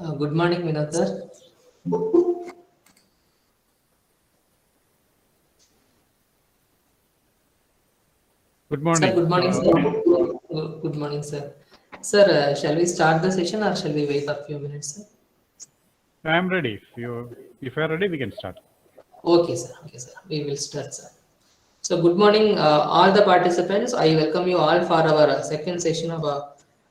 Good morning, Vinod sir. Good Sir, morning. good morning, sir. Good morning, sir. Sir, shall we start the session or shall we wait for a few minutes, sir? I am ready. If you are ready, we can start. Okay, sir. Okay, sir. We will start, sir. So, good morning, all the participants. I welcome you all for our second session of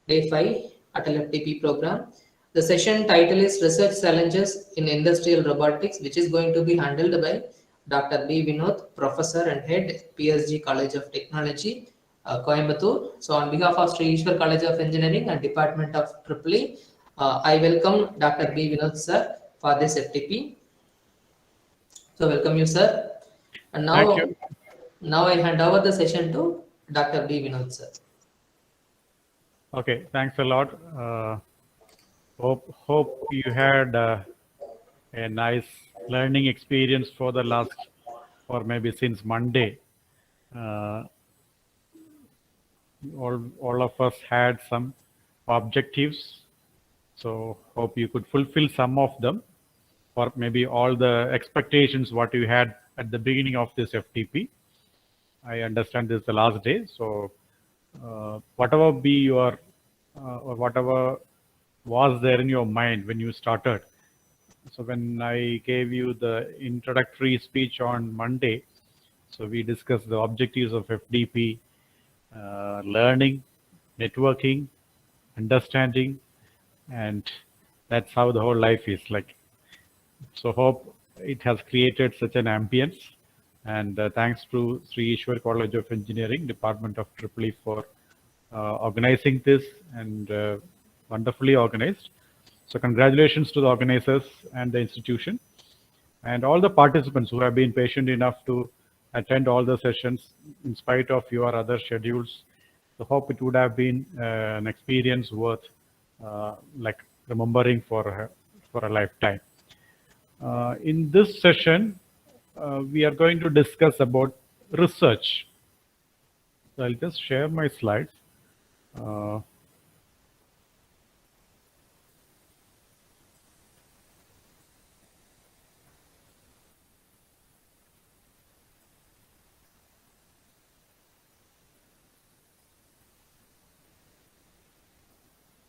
day 5 ATAL FDP program. The session title is Research Challenges in Industrial Robotics, which is going to be handled by Dr. B. Vinod, Professor and Head, PSG College of Technology, Coimbatore. So, on behalf of Sri Ishwar College of Engineering and Department of EEE, I welcome Dr. B. Vinod, sir, for this FTP. So, welcome you, sir. And Thank you. now I hand over the session to Dr. B. Vinod, sir. Okay, thanks a lot. Hope you had a nice learning experience for the last, or maybe since Monday. Uh, all of us had some objectives, so hope you could fulfill some of them, or maybe all the expectations what you had at the beginning of this FTP. I understand this is the last day, so whatever be your or whatever was there in your mind when you started. So when I gave you the introductory speech on Monday, so we discussed the objectives of FDP, learning, networking, understanding, and that's how the whole life is like. So hope it has created such an ambience, and thanks to Sri Ishwar College of Engineering, Department of EEE for organizing this, and wonderfully organized. So congratulations to the organizers and the institution and all the participants who have been patient enough to attend all the sessions in spite of your other schedules. So hope it would have been an experience worth like remembering for a lifetime. In this session, we are going to discuss about research. So I'll just share my slides. Uh,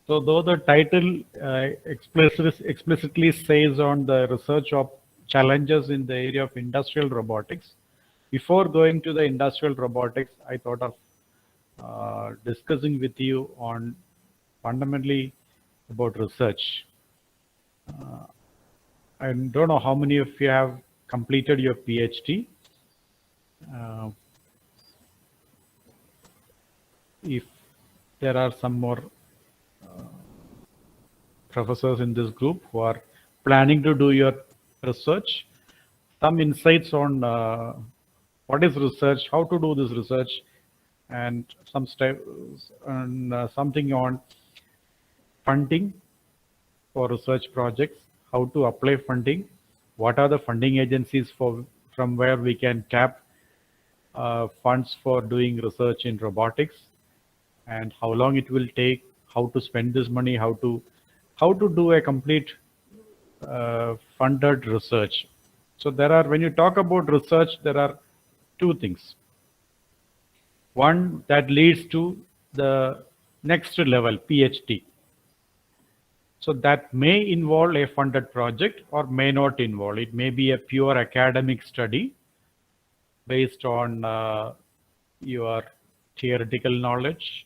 So though the title explicitly says on the research of challenges in the area of industrial robotics, before going to the industrial robotics, I thought of discussing with you on fundamentally about research. I don't know how many of you have completed your PhD. Uh, if there are some more professors in this group who are planning to do your research, some insights on what is research, how to do this research, and some steps and something on funding for research projects, how to apply funding, what are the funding agencies from where we can tap funds for doing research in robotics, and how long it will take, how to spend this money, how to do a complete funded research. So when you talk about research, there are two things. One that leads to the next level, PhD. So that may involve a funded project or may not involve. It may be a pure academic study based on your theoretical knowledge,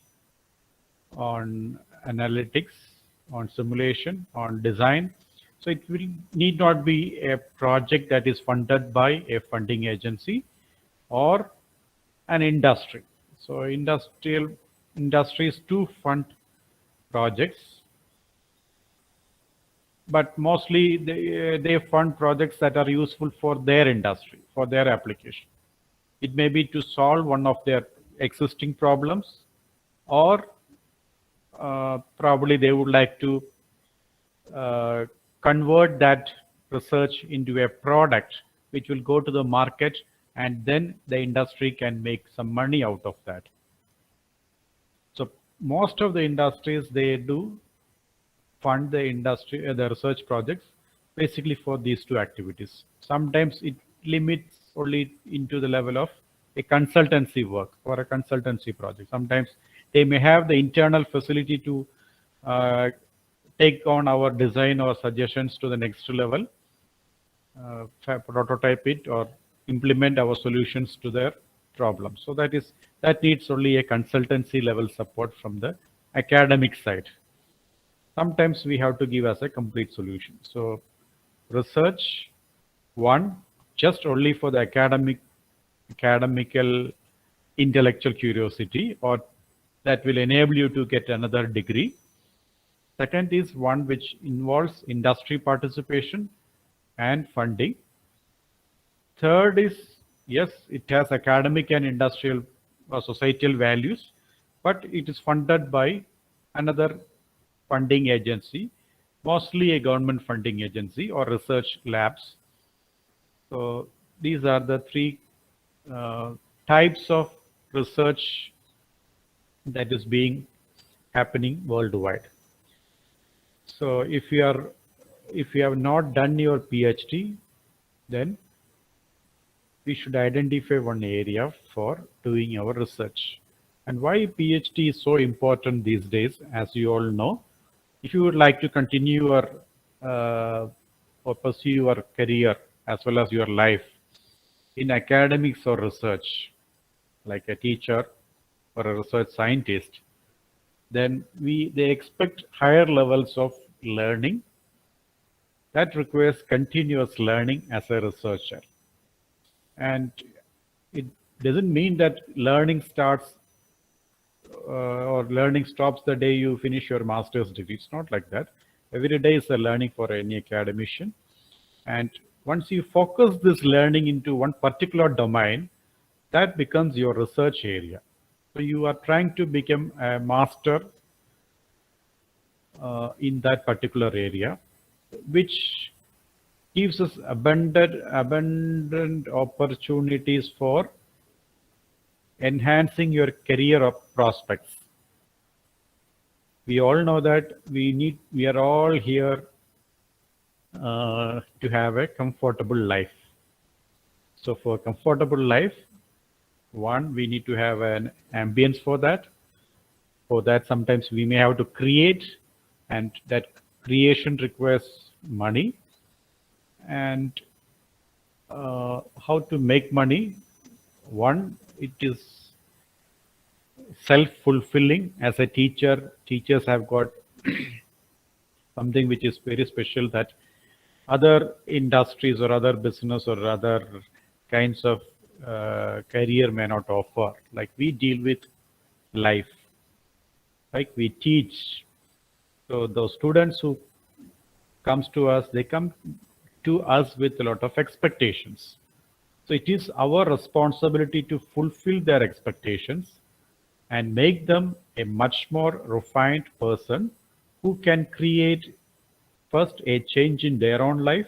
on analytics, on simulation, on design. So it will need not be a project that is funded by a funding agency or an industry. So industries do fund projects, but mostly they fund projects that are useful for their industry, for their application. It may be to solve one of their existing problems, or probably they would like to convert that research into a product which will go to the market, and then the industry can make some money out of that. So most of the industries, they do fund the industry, the research projects, basically for these two activities. Sometimes it limits only into the level of a consultancy work or a consultancy project. Sometimes they may have the internal facility to uh, take on our design or suggestions to the next level, prototype it or implement our solutions to their problems. So that needs only a consultancy level support from the academic side. Sometimes we have to give as a complete solution. So research, one, just only for the academical intellectual curiosity, or that will enable you to get another degree. Second is one which involves industry participation and funding. Third is, yes, it has academic and industrial or societal values, but it is funded by another funding agency, mostly a government funding agency or research labs. So these are the three types of research that is being happening worldwide. So if you have not done your PhD, then we should identify one area for doing our research. And why PhD is so important these days, as you all know, if you would like to continue your or pursue your career as well as your life in academics or research, like a teacher or a research scientist, then they expect higher levels of learning. That requires continuous learning as a researcher. And it doesn't mean that learning starts or learning stops the day you finish your master's degree. It's not like that. Every day is a learning for any academician. And once you focus this learning into one particular domain, that becomes your research area. So you are trying to become a master in that particular area, which gives us abundant opportunities for enhancing your career prospects. We all know that we are all here to have a comfortable life. So for comfortable life, one, we need to have an ambience for that. For that, sometimes we may have to create, and that creation requires money. And how to make money? One, it is self-fulfilling. As a teacher, teachers have got something which is very special that other industries or other business or other kinds of career may not offer. Like we deal with life, like we teach. So those students who comes to us, they come to us with a lot of expectations. So it is our responsibility to fulfill their expectations and make them a much more refined person who can create first a change in their own life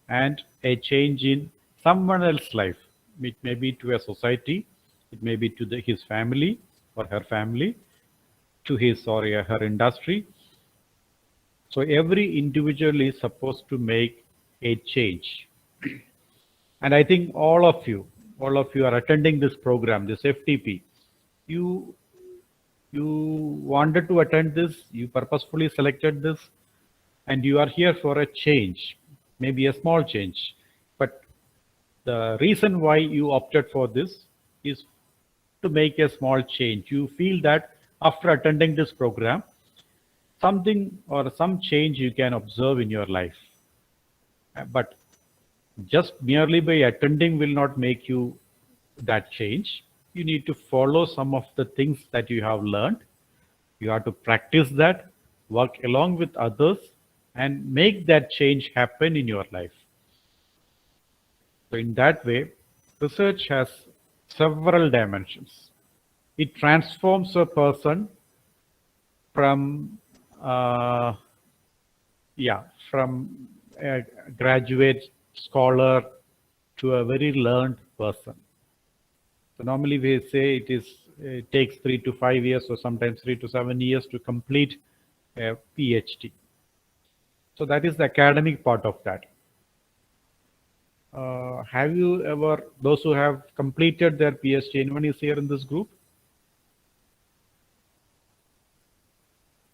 and a change in someone else's life. It may be to a society, it may be to his family or her family, to his or her industry. So every individual is supposed to make a change. And I think all of you are attending this program, this FTP. You wanted to attend this, you purposefully selected this, and you are here for a change, maybe a small change. But the reason why you opted for this is to make a small change. You feel that after attending this program, something or some change you can observe in your life. But just merely by attending will not make you that change. You need to follow some of the things that you have learned. You have to practice that, work along with others, and make that change happen in your life. So in that way, research has several dimensions. It transforms a person from from a graduate scholar to a very learned person. So normally we say it takes 3 to 5 years or sometimes 3 to 7 years to complete a PhD. So that is the academic part of that. Have you ever, those who have completed their PhD, anyone is here in this group?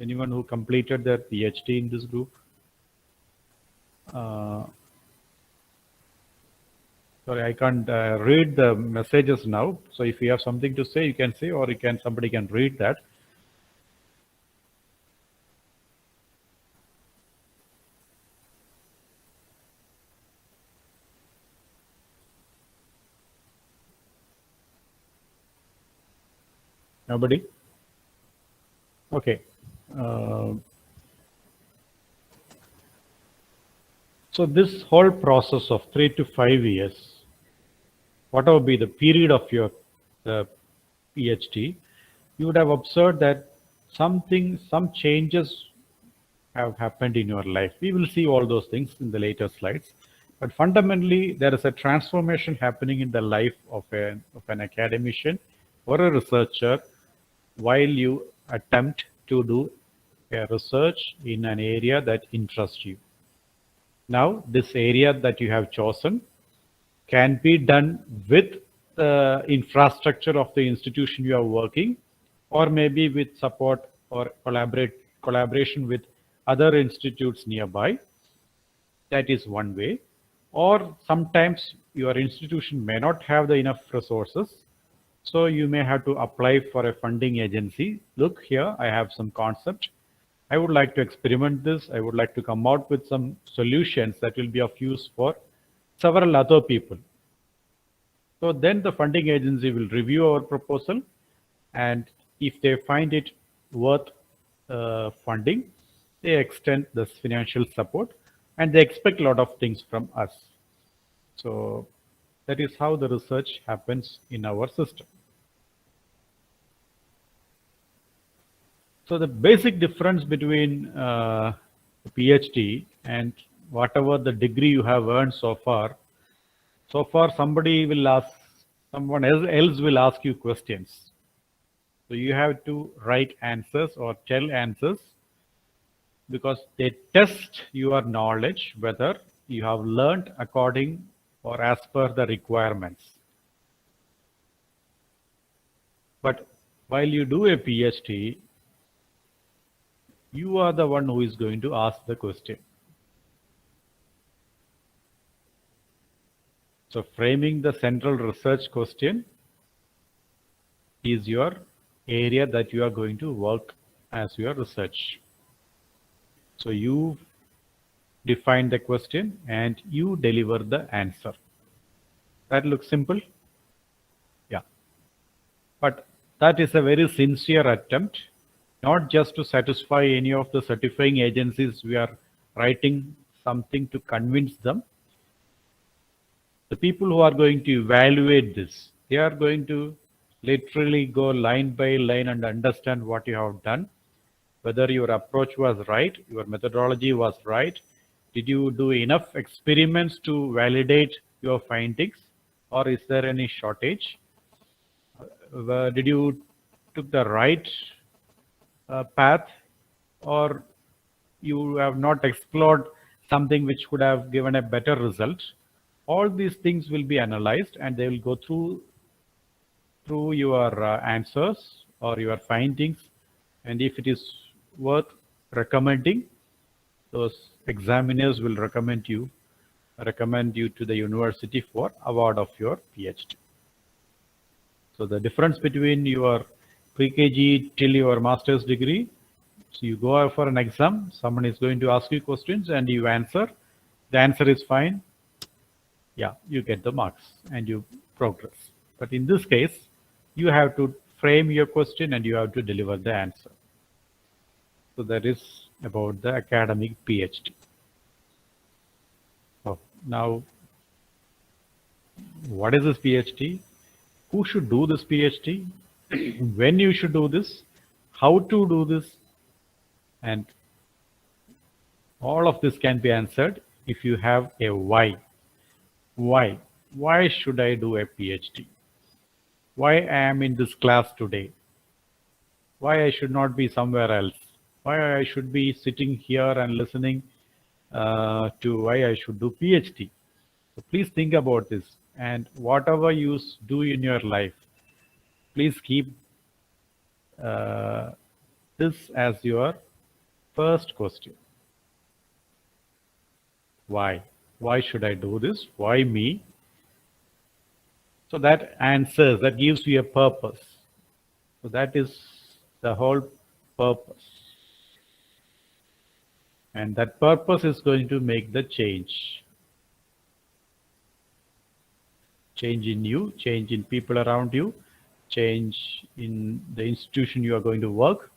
Anyone who completed their PhD in this group? Sorry, I can't read the messages now. So if you have something to say, you can say, or somebody can read that. Nobody? Okay. So this whole process of 3 to 5 years, whatever be the period of your PhD, you would have observed that some changes have happened in your life. We will see all those things in the later slides. But fundamentally, there is a transformation happening in the life of an academician or a researcher while you attempt to do a research in an area that interests you. Now, this area that you have chosen can be done with the infrastructure of the institution you are working, or maybe with support or collaboration with other institutes nearby. That is one way. Or sometimes your institution may not have the enough resources, so you may have to apply for a funding agency. Look here, I have some concept. I would like to experiment this. I would like to come out with some solutions that will be of use for several other people. So then the funding agency will review our proposal, and if they find it worth funding, they extend this financial support, and they expect a lot of things from us. So that is how the research happens in our system. So the basic difference between PhD and whatever the degree you have earned so far, someone else will ask you questions. So you have to write answers or tell answers, because they test your knowledge whether you have learned according or as per the requirements. But while you do a PhD, you are the one who is going to ask the question. So framing the central research question is your area that you are going to work as your research. So you define the question and you deliver the answer. That looks simple? Yeah. But that is a very sincere attempt, not just to satisfy any of the certifying agencies. We are writing something to convince them. The people who are going to evaluate this, they are going to literally go line by line and understand what you have done, whether your approach was right, your methodology was right. Did you do enough experiments to validate your findings, or is there any shortage? Did you took the right path, or you have not explored something which could have given a better result? All these things will be analyzed, and they will go through your answers or your findings, and if it is worth recommending, those examiners will recommend you to the university for award of your PhD. So the difference between your pre-KG till your master's degree, so you go for an exam, someone is going to ask you questions and you answer. The answer is fine. Yeah, you get the marks and you progress. But in this case, you have to frame your question and you have to deliver the answer. So that is about the academic PhD. So now, what is this PhD? Who should do this PhD? When you should do this? How to do this? And all of this can be answered if you have a why. Why? Why should I do a PhD? Why I am in this class today? Why I should not be somewhere else? Why I should be sitting here and listening to why I should do PhD. So please think about this, and whatever you do in your life, please keep uh, this as your first question. Why? Why should I do this? Why me? So that answers, that gives you a purpose. So that is the whole purpose. And that purpose is going to make the change. Change in you, change in people around you, change in the institution you are going to work.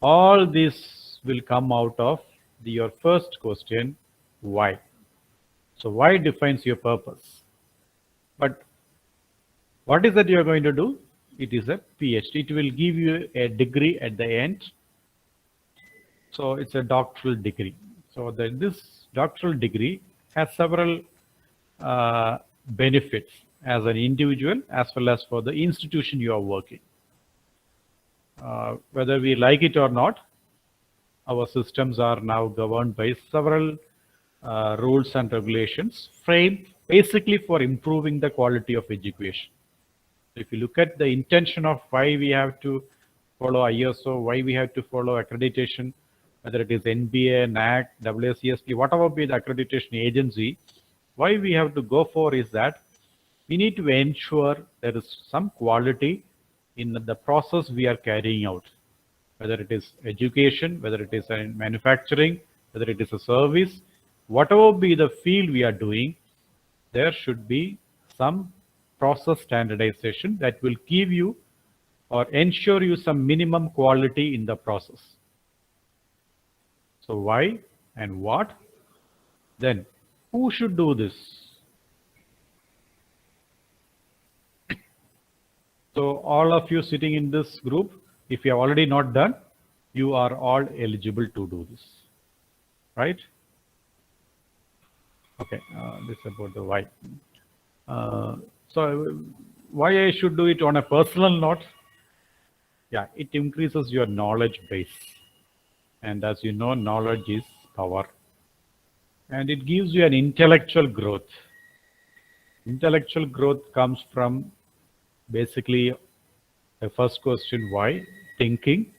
All this will come out of your first question, why? So why defines your purpose. But what is that you are going to do? It is a PhD. It will give you a degree at the end. So it's a doctoral degree. So this doctoral degree has several benefits as an individual as well as for the institution you are working. Whether we like it or not, our systems are now governed by several rules and regulations framed basically for improving the quality of education. If you look at the intention of why we have to follow ISO, why we have to follow accreditation, whether it is NBA, NAC, WCSP, whatever be the accreditation agency, why we have to go for is that we need to ensure there is some quality in the process we are carrying out, whether it is education, whether it is in manufacturing, whether it is a service, whatever be the field we are doing, there should be some process standardization that will give you or ensure you some minimum quality in the process. So why and what? Then who should do this? So all of you sitting in this group, if you have already not done, you are all eligible to do this, right? Okay, this is about the why. So why I should do it on a personal note? Yeah, it increases your knowledge base. And as you know, knowledge is power. And it gives you an intellectual growth. Intellectual growth comes from basically the first question, why? Thinking,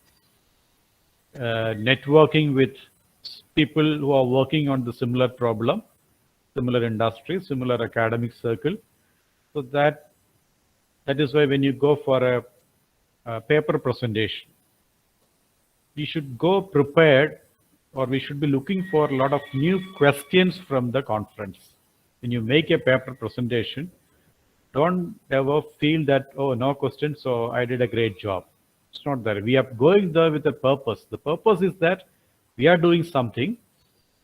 networking with people who are working on the similar problem, similar industry, similar academic circle. So that is why when you go for a paper presentation, we should go prepared, or we should be looking for a lot of new questions from the conference. When you make a paper presentation, don't ever feel that, oh, no questions, so I did a great job. It's not that. We are going there with a purpose. The purpose is that we are doing something.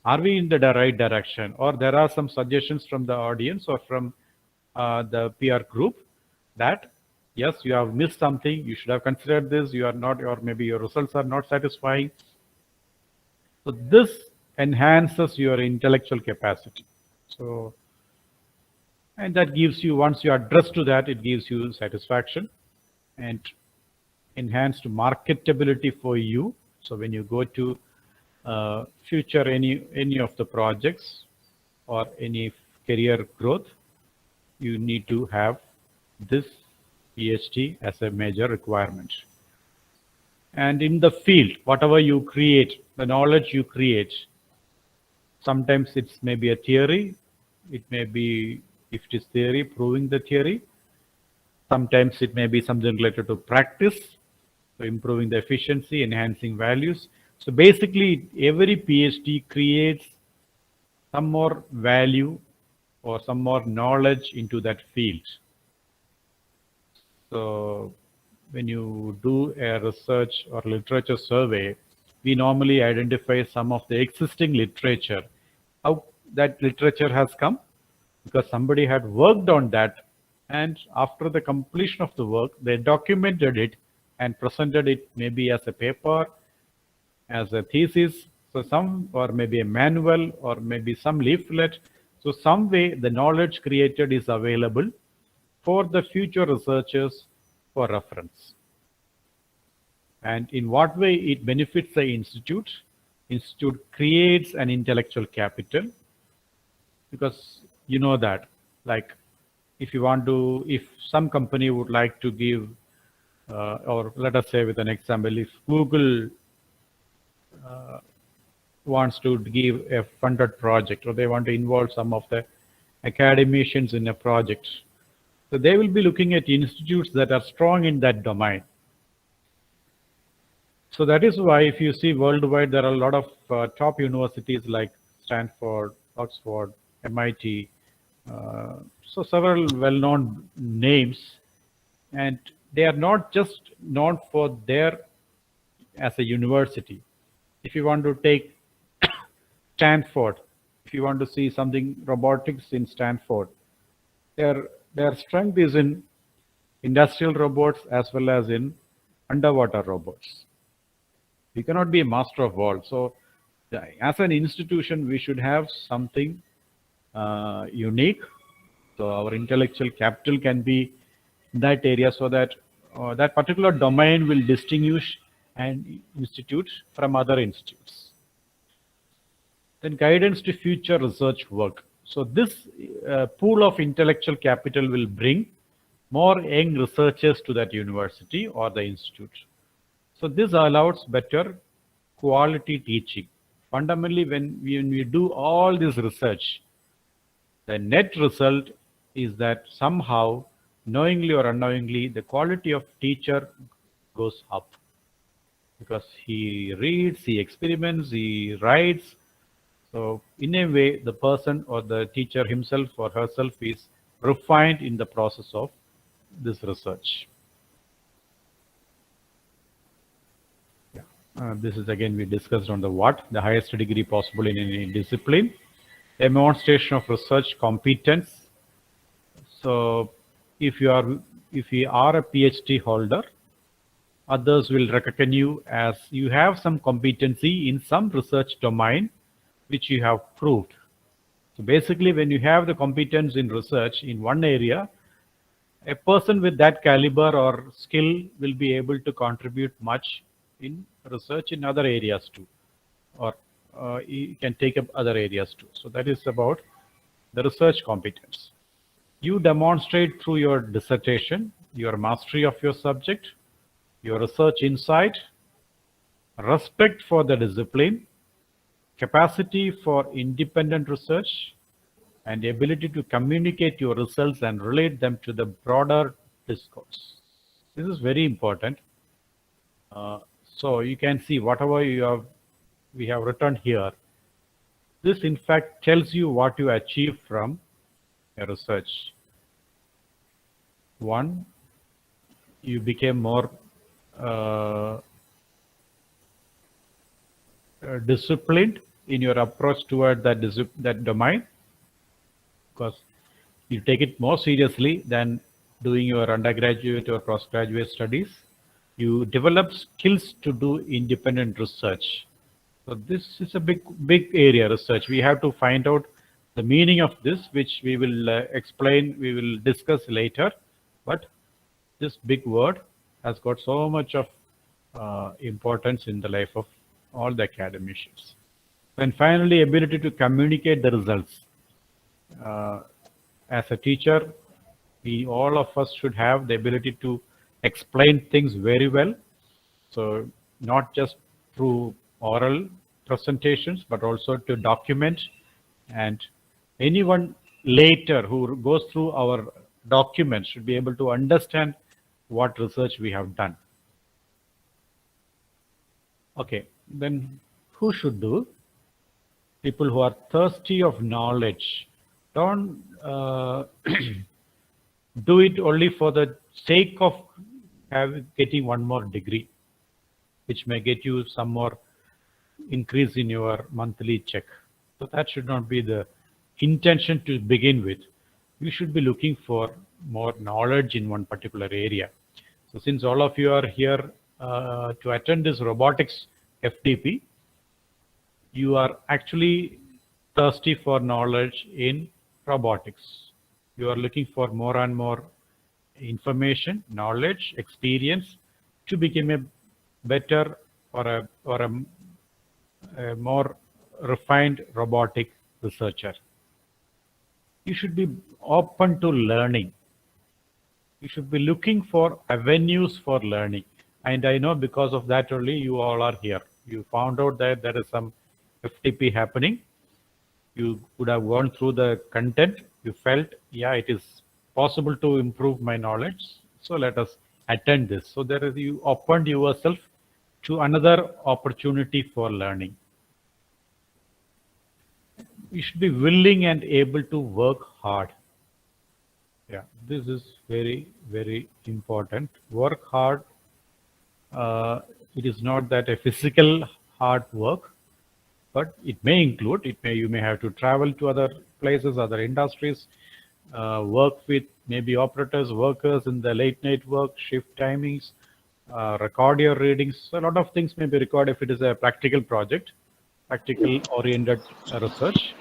Are we in the right direction? Or there are some suggestions from the audience or from the PR group that, yes, you have missed something. You should have considered this. You are not, or maybe your results are not satisfying. So this enhances your intellectual capacity. So, and that gives you, once you address to that, it gives you satisfaction and enhanced marketability for you. So when you go to future any of the projects or any career growth, you need to have this PhD as a major requirement. And in the field, whatever you create, the knowledge you create, sometimes it's maybe a theory, it may be, if it is theory, proving the theory. Sometimes it may be something related to practice, so improving the efficiency, enhancing values. So basically, every PhD creates some more value or some more knowledge into that field. So when you do a research or literature survey, we normally identify some of the existing literature. How that literature has come? Because somebody had worked on that, and after the completion of the work, they documented it and presented it maybe as a paper, as a thesis, so some, or maybe a manual, or maybe some leaflet. So some way the knowledge created is available for the future researchers for reference. And in what way it benefits the institute? institute creates an intellectual capital, because you know that, like, if some company would like to give, or let us say with an example, if Google wants to give a funded project, or they want to involve some of the academicians in a project, so they will be looking at institutes that are strong in that domain. So that is why if you see worldwide, there are a lot of top universities like Stanford, Oxford, MIT, so several well-known names, and they are not just known for their as a university. If you want to take Stanford, if you want to see something robotics in Stanford, their strength is in industrial robots as well as in underwater robots. You cannot be a master of all. So as an institution, we should have something unique. So our intellectual capital can be in that area, so that that particular domain will distinguish an institute from other institutes. Then guidance to future research work. So this pool of intellectual capital will bring more young researchers to that university or the institute. So this allows better quality teaching. Fundamentally, when we do all this research, the net result is that somehow, knowingly or unknowingly, the quality of teacher goes up, because he reads, he experiments, he writes. So in a way, the person or the teacher himself or herself is refined in the process of this research. This is again, we discussed on the what, the highest degree possible in any discipline, demonstration of research competence. So if you are a PhD holder, others will recognize you as you have some competency in some research domain which you have proved. So basically, when you have the competence in research in one area, a person with that caliber or skill will be able to contribute much in research in other areas too, or you can take up other areas too. So that is about the research competence. You demonstrate through your dissertation your mastery of your subject, your research insight, respect for the discipline, capacity for independent research, and the ability to communicate your results and relate them to the broader discourse. This is very important. So you can see whatever we have written here. This in fact tells you what you achieve from a research. One, you became more disciplined in your approach toward that domain, because you take it more seriously than doing your undergraduate or postgraduate studies. You develop skills to do independent research. So this is a big area, research. We have to find out the meaning of this, which we will explain, we will discuss later. But this big word has got so much of importance in the life of all the academicians. And finally, ability to communicate the results. As a teacher, all of us should have the ability to explain things very well. So not just through oral presentations, but also to document, and anyone later who goes through our documents should be able to understand what research we have done. Okay, then who should do? People who are thirsty of knowledge. Don't do it only for the sake of getting one more degree, which may get you some more increase in your monthly check. So that should not be the intention to begin with. You should be looking for more knowledge in one particular area. So since all of you are here to attend this robotics FDP, you are actually thirsty for knowledge in robotics. You are looking for more and more information, knowledge, experience to become a better or a a more refined robotic researcher. You should be open to learning. You should be looking for avenues for learning. And I know because of that only you all are here. You found out that there is some FTP happening. You would have gone through the content. You felt, yeah, it is possible to improve my knowledge. So let us attend this. So there is, you opened yourself to another opportunity for learning. You should be willing and able to work hard. Yeah, this is very, very important. Work hard. It is not that a physical hard work, but it may include, it may, you may have to travel to other places, other industries, work with maybe operators, workers in the late night work, shift timings, record your readings. So a lot of things may be recorded if it is a practical project, practical oriented research.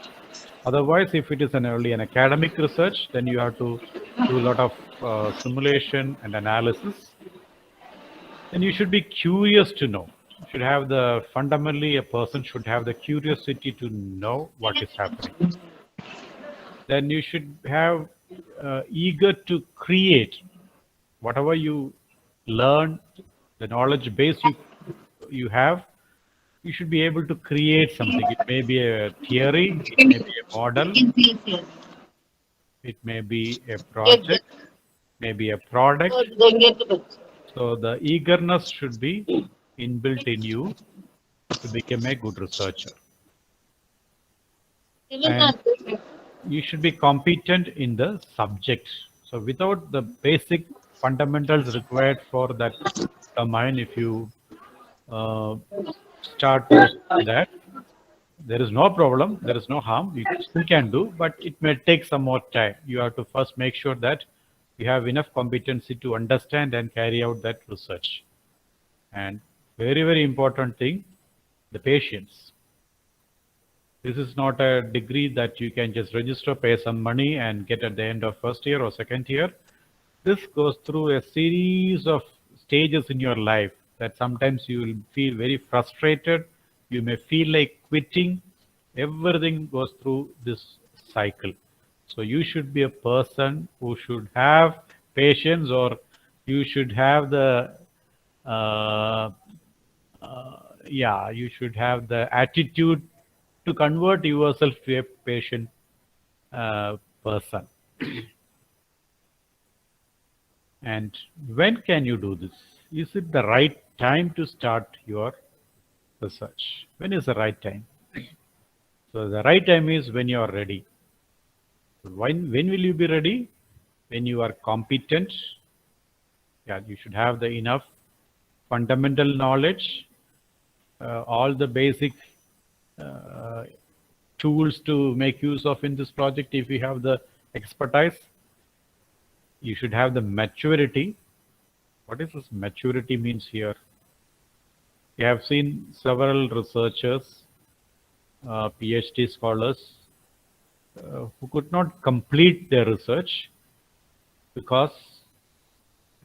Otherwise, if it is only an academic research, then you have to do a lot of simulation and analysis. Then you should be curious to know. You should have the, fundamentally, a person should have the curiosity to know what is happening. Then you should have eager to create whatever you learn, the knowledge base you have. You should be able to create something. It may be a theory, it may be a model, it may be a project, maybe a product. So the eagerness should be inbuilt in you to become a good researcher. And you should be competent in the subject. So without the basic fundamentals required for that domain, if you uh, start pursuing that, there is no problem, there is no harm. You still can do, but it may take some more time. You have to first make sure that you have enough competency to understand and carry out that research. And very, very important thing, the patience. This is not a degree that you can just register, pay some money and get at the end of first year or second year. This goes through a series of stages in your life that sometimes you will feel very frustrated. You may feel like quitting. Everything goes through this cycle. So you should be a person who should have patience, or you should have the uh, yeah, you should have the attitude to convert yourself to a patient person. And when can you do this? Is it the right time to start your research? When is the right time? So the right time is when you are ready. When will you be ready? When you are competent. Yeah, you should have the enough fundamental knowledge, all the basic uh, tools to make use of in this project. If you have the expertise, you should have the maturity. What is this maturity means here? We have seen several researchers, PhD scholars, who could not complete their research because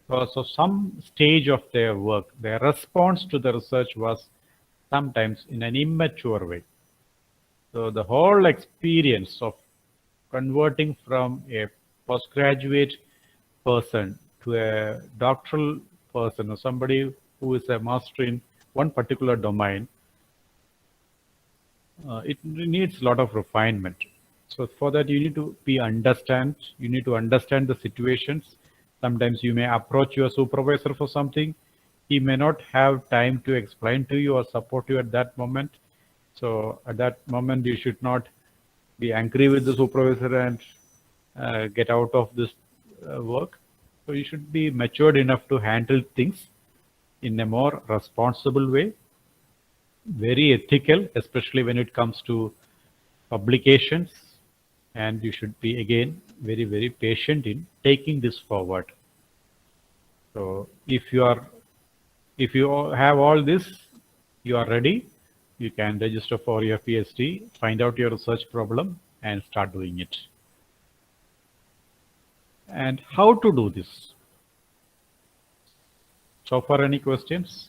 of some stage of their work. Their response to the research was sometimes in an immature way. So the whole experience of converting from a postgraduate person to a doctoral person, or somebody who is a master in one particular domain, it needs a lot of refinement. So for that, you need to you need to understand the situations. Sometimes you may approach your supervisor for something. He may not have time to explain to you or support you at that moment. So at that moment, you should not be angry with the supervisor and get out of this work. So you should be matured enough to handle things in a more responsible way, very ethical, especially when it comes to publications. And you should be, again, very, very patient in taking this forward. So if you have all this, you are ready, you can register for your PhD, find out your research problem and start doing it. And how to do this? So far, any questions?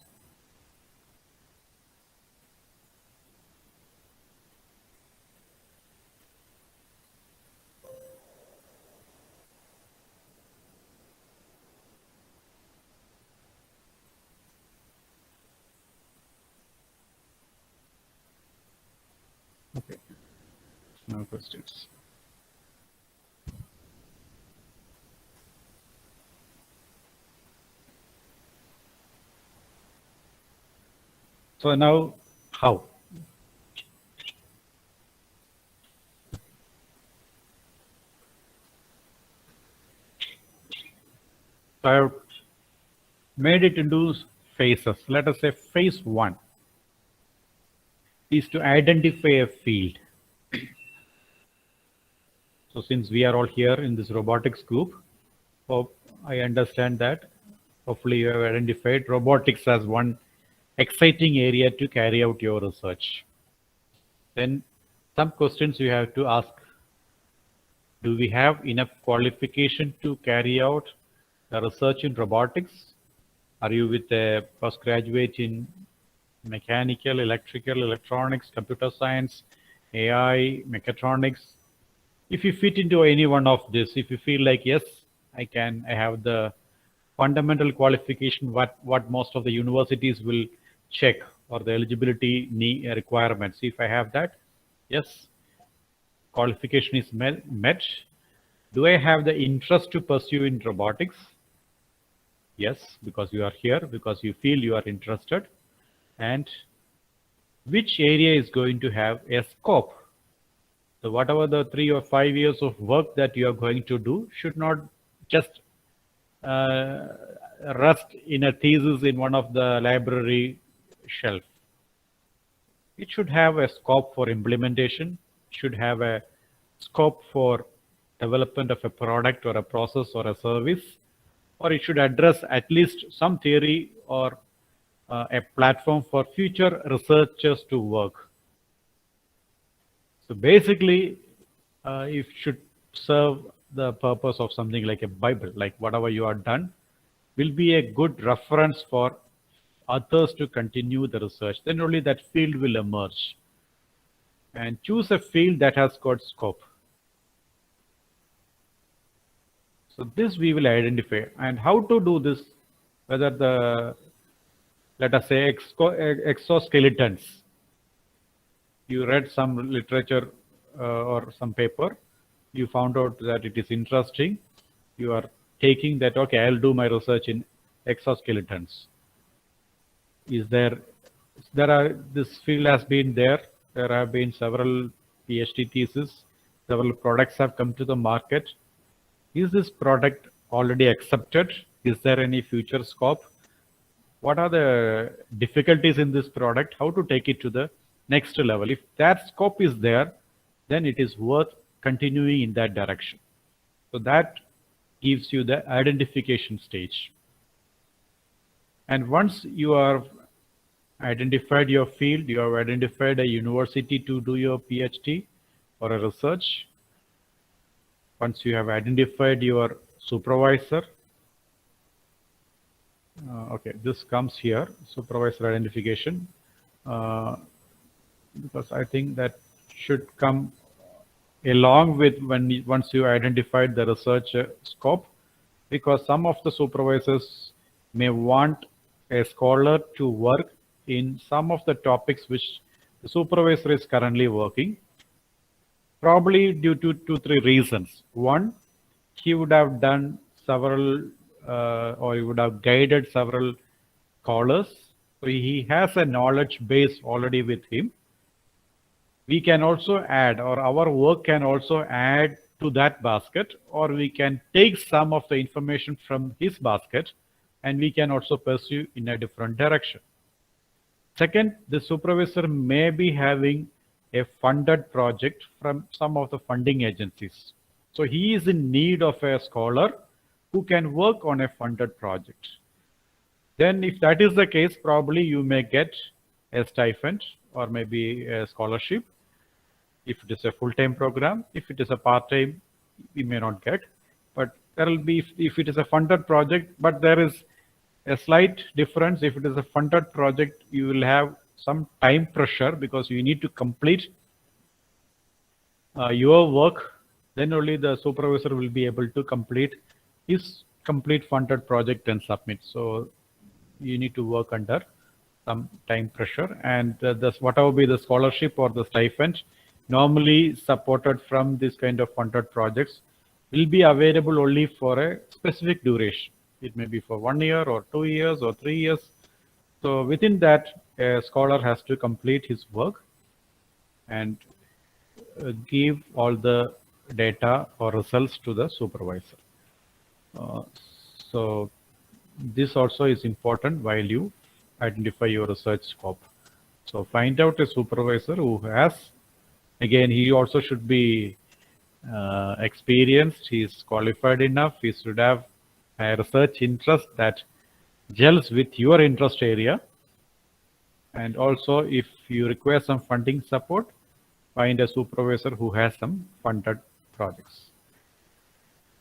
No questions. So now, how? So I have made it into phases. Let us say phase 1 is to identify a field. So since we are all here in this robotics group, hope I understand that. Hopefully you have identified robotics as one exciting area to carry out your research. Then some questions you have to ask. Do we have enough qualification to carry out the research in robotics? Are you with a postgraduate in mechanical, electrical, electronics, computer science, AI, mechatronics? If you fit into any one of this, if you feel like, yes, I have the fundamental qualification, what most of the universities will check, or the eligibility requirements. If I have that, yes, qualification is met. Do I have the interest to pursue in robotics? Yes, because you are here, because you feel you are interested. And which area is going to have a scope? So whatever the 3 or 5 years of work that you are going to do should not just uh, rest in a thesis in one of the library shelf. It should have a scope for implementation, should have a scope for development of a product or a process or a service, or it should address at least some theory or a platform for future researchers to work. So basically, it should serve the purpose of something like a Bible, like whatever you are done will be a good reference for others to continue the research. Then only that field will emerge. And choose a field that has got scope. So this we will identify. And how to do this, whether let us say exoskeletons. You read some literature or some paper, you found out that it is interesting, you are taking that, okay, I'll do my research in exoskeletons. This field has been there have been several PhD theses, several products have come to the market. Is this product already accepted? Is there any future scope? What are the difficulties in this product? How to take it to the next level? If that scope is there, then it is worth continuing in that direction. So that gives you the identification stage. And once you are identified your field, you have identified a university to do your PhD or a research. Once you have identified your supervisor, okay, this comes here, supervisor identification, because I think that should come along with once you identified the research scope, because some of the supervisors may want a scholar to work in some of the topics which the supervisor is currently working, probably due to 2-3 reasons. One, he would have done several or he would have guided several scholars, so he has a knowledge base already with him. We can also add, or our work can also add to that basket, or we can take some of the information from his basket and we can also pursue in a different direction. Second, the supervisor may be having a funded project from some of the funding agencies. So he is in need of a scholar who can work on a funded project. Then if that is the case, probably you may get a stipend or maybe a scholarship. If it is a full-time program, if it is a part-time, we may not get. But there will be, if it is a funded project, but there is a slight difference. If it is a funded project, you will have some time pressure because you need to complete your work. Then only the supervisor will be able to complete his complete funded project and submit. So you need to work under some time pressure, and whatever be the scholarship or the stipend, normally supported from this kind of funded projects will be available only for a specific duration. It may be for 1 year or 2 years or 3 years. So within that, a scholar has to complete his work and give all the data or results to the supervisor. Uh, so this also is important while you identify your research scope. So find out a supervisor who has, again, he also should be experienced, he is qualified enough, he should have a research interest that gels with your interest area. And also, if you require some funding support, find a supervisor who has some funded projects.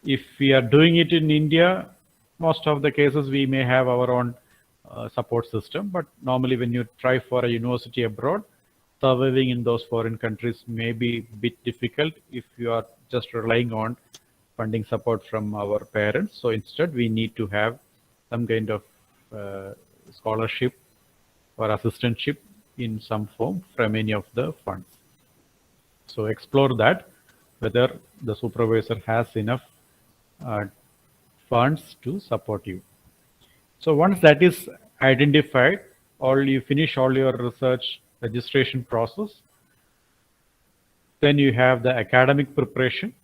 If we are doing it in India, most of the cases we may have our own support system, but normally when you try for a university abroad, surviving in those foreign countries may be a bit difficult if you are just relying on funding support from our parents. So instead, we need to have some kind of scholarship or assistantship in some form from any of the funds. So explore that, whether the supervisor has enough funds to support you. So once that is identified, you finish all your research registration process, then you have the academic preparation.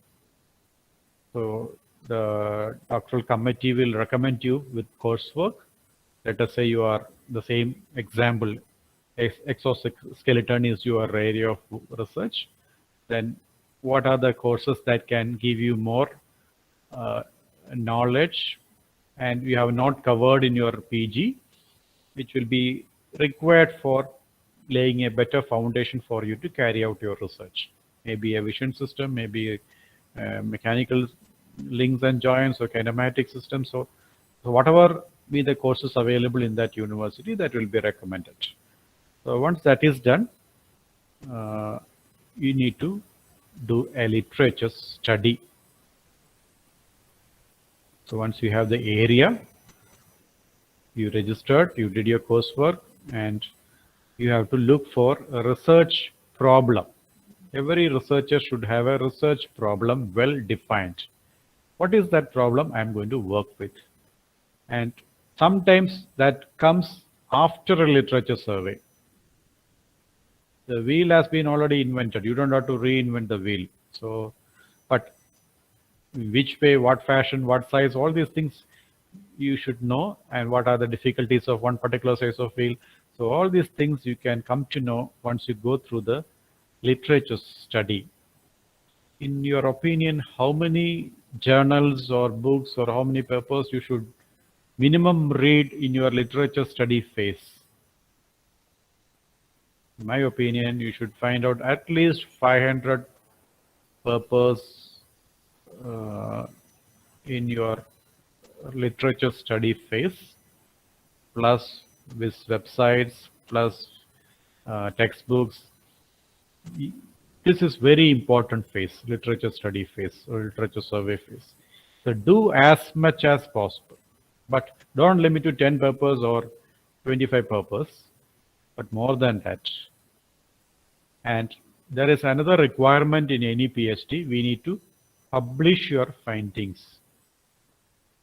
So the doctoral committee will recommend you with coursework. Let us say you are the same example, exoskeleton is your area of research. Then what are the courses that can give you more knowledge and you have not covered in your PG, which will be required for laying a better foundation for you to carry out your research. Maybe a vision system, maybe mechanical links and joints or kinematic systems. So whatever be the courses available in that university, that will be recommended. So once that is done, you need to do a literature study. So once you have the area, you registered, you did your coursework, and you have to look for a research problem. Every researcher should have a research problem well defined. What is that problem I'm going to work with? And sometimes that comes after a literature survey. The wheel has been already invented. You don't have to reinvent the wheel. So, but which way, what fashion, what size, all these things you should know, and what are the difficulties of one particular size of wheel. So all these things you can come to know once you go through the literature study. In your opinion, how many journals or books or how many papers you should minimum read in your literature study phase? In my opinion, you should find out at least 500 papers in your literature study phase, plus with websites, plus textbooks. This is very important phase, literature study phase or literature survey phase. So do as much as possible, but don't limit to 10 papers or 25 papers, but more than that. And there is another requirement in any PhD. We need to publish your findings.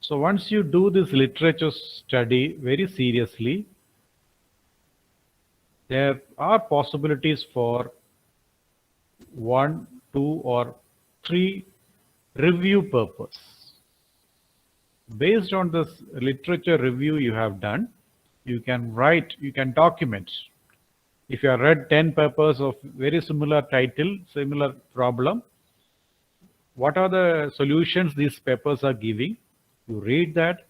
So once you do this literature study very seriously, there are possibilities for 1, 2, or 3 review papers. Based on this literature review you have done, you can write, you can document. If you have read 10 papers of very similar title, similar problem, what are the solutions these papers are giving? You read that,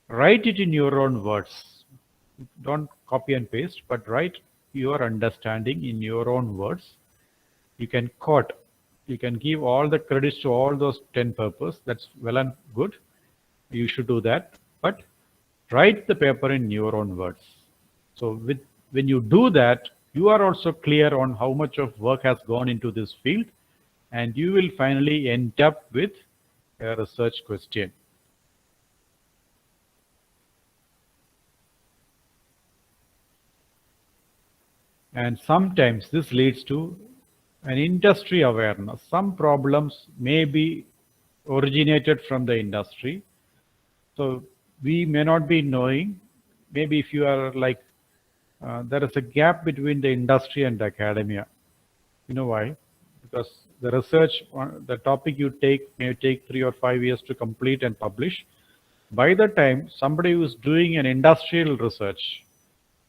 write it in your own words. Don't copy and paste, but write your understanding in your own words. You can quote, you can give all the credits to all those 10 papers. That's well and good. You should do that, but write the paper in your own words. So when you do that, you are also clear on how much of work has gone into this field, and you will finally end up with a research question. And sometimes this leads to and industry awareness. Some problems may be originated from the industry. So we may not be knowing. Maybe if you are like, there is a gap between the industry and academia. You know why? Because the research, the topic you take may take 3 or 5 years to complete and publish. By the time somebody who is doing an industrial research,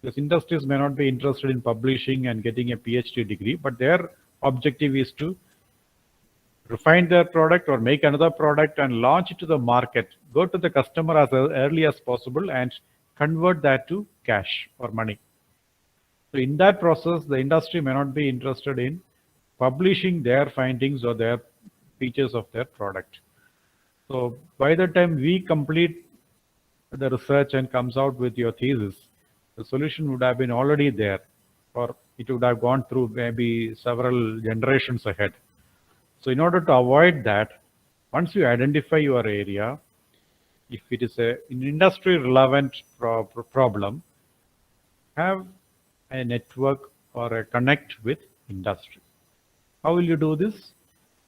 because industries may not be interested in publishing and getting a PhD degree, but their objective is to refine their product or make another product and launch it to the market, go to the customer as early as possible and convert that to cash or money. So in that process, the industry may not be interested in publishing their findings or their features of their product. So by the time we complete the research and comes out with your thesis, the solution would have been already there, or it would have gone through maybe several generations ahead. So in order to avoid that, once you identify your area, if it is an industry relevant problem, have a network or a connect with industry. How will you do this?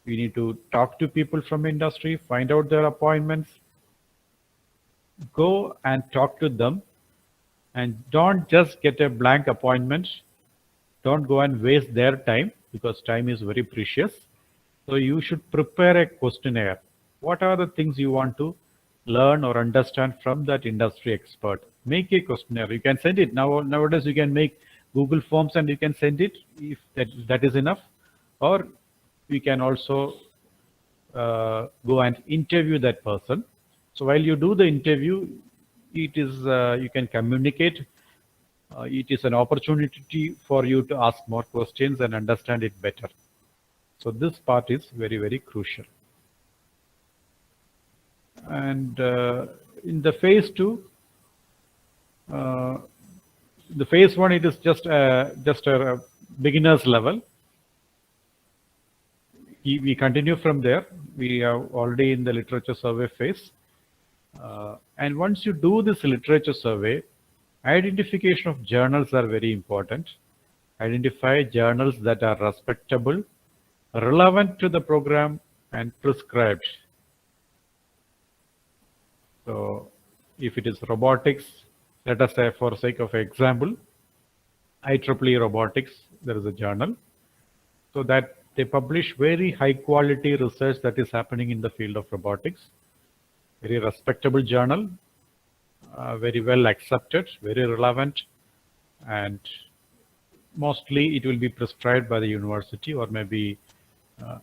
You need to talk to people from industry, find out their appointments, go and talk to them, and don't just get a blank appointment. Don't go and waste their time, because time is very precious. So you should prepare a questionnaire. What are the things you want to learn or understand from that industry expert? Make a questionnaire. You can send it. Nowadays you can make Google Forms and you can send it if that is enough. Or you can also go and interview that person. So while you do the interview, it is you can communicate. It is an opportunity for you to ask more questions and understand it better. So this part is very, very crucial. And in the phase 2, the phase 1, it is just a beginner's level. We continue from there. We are already in the literature survey phase. And once you do this literature survey, identification of journals are very important. Identify journals that are respectable, relevant to the program, and prescribed. So if it is robotics, let us say for sake of example, IEEE robotics, there is a journal. So that they publish very high quality research that is happening in the field of robotics. Very respectable journal, very well accepted, very relevant, and mostly it will be prescribed by the university or maybe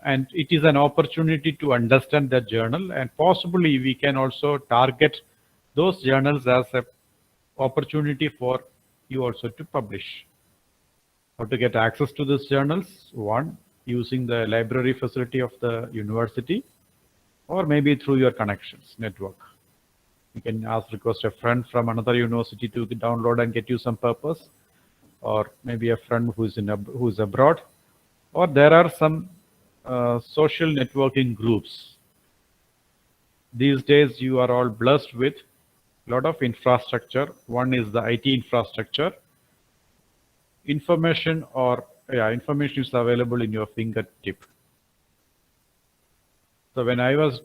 and it is an opportunity to understand that journal, and possibly we can also target those journals as an opportunity for you also to publish. How to get access to these journals? One, using the library facility of the university, or maybe through your connections network. You can request a friend from another university to download and get you some purpose, or maybe a friend who's abroad, or there are some social networking groups. These days you are all blessed with a lot of infrastructure. One is the IT infrastructure. Information is available in your fingertip. So when I was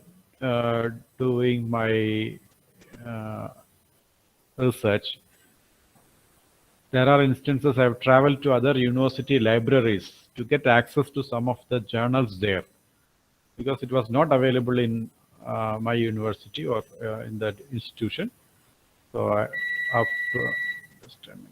doing my research, there are instances I have traveled to other university libraries to get access to some of the journals there, because it was not available in my university or in that institution. So after just a minute.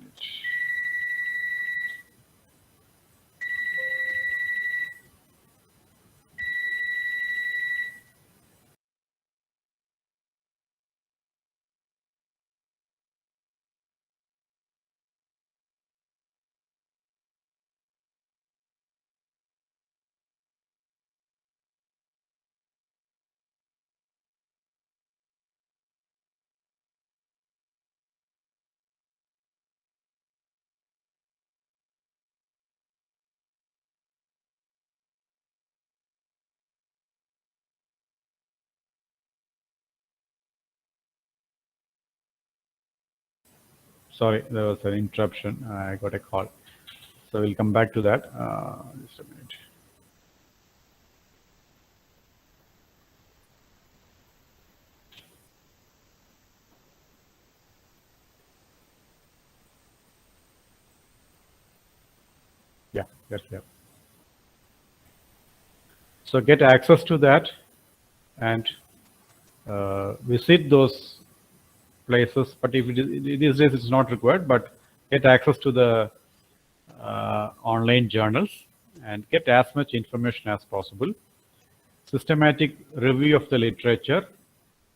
Sorry, there was an interruption. I got a call. So we'll come back to that. Just a minute. Yeah, that's clear. So get access to that and visit those places. But if these days it's not required, but get access to the online journals and get as much information as possible. Systematic review of the literature,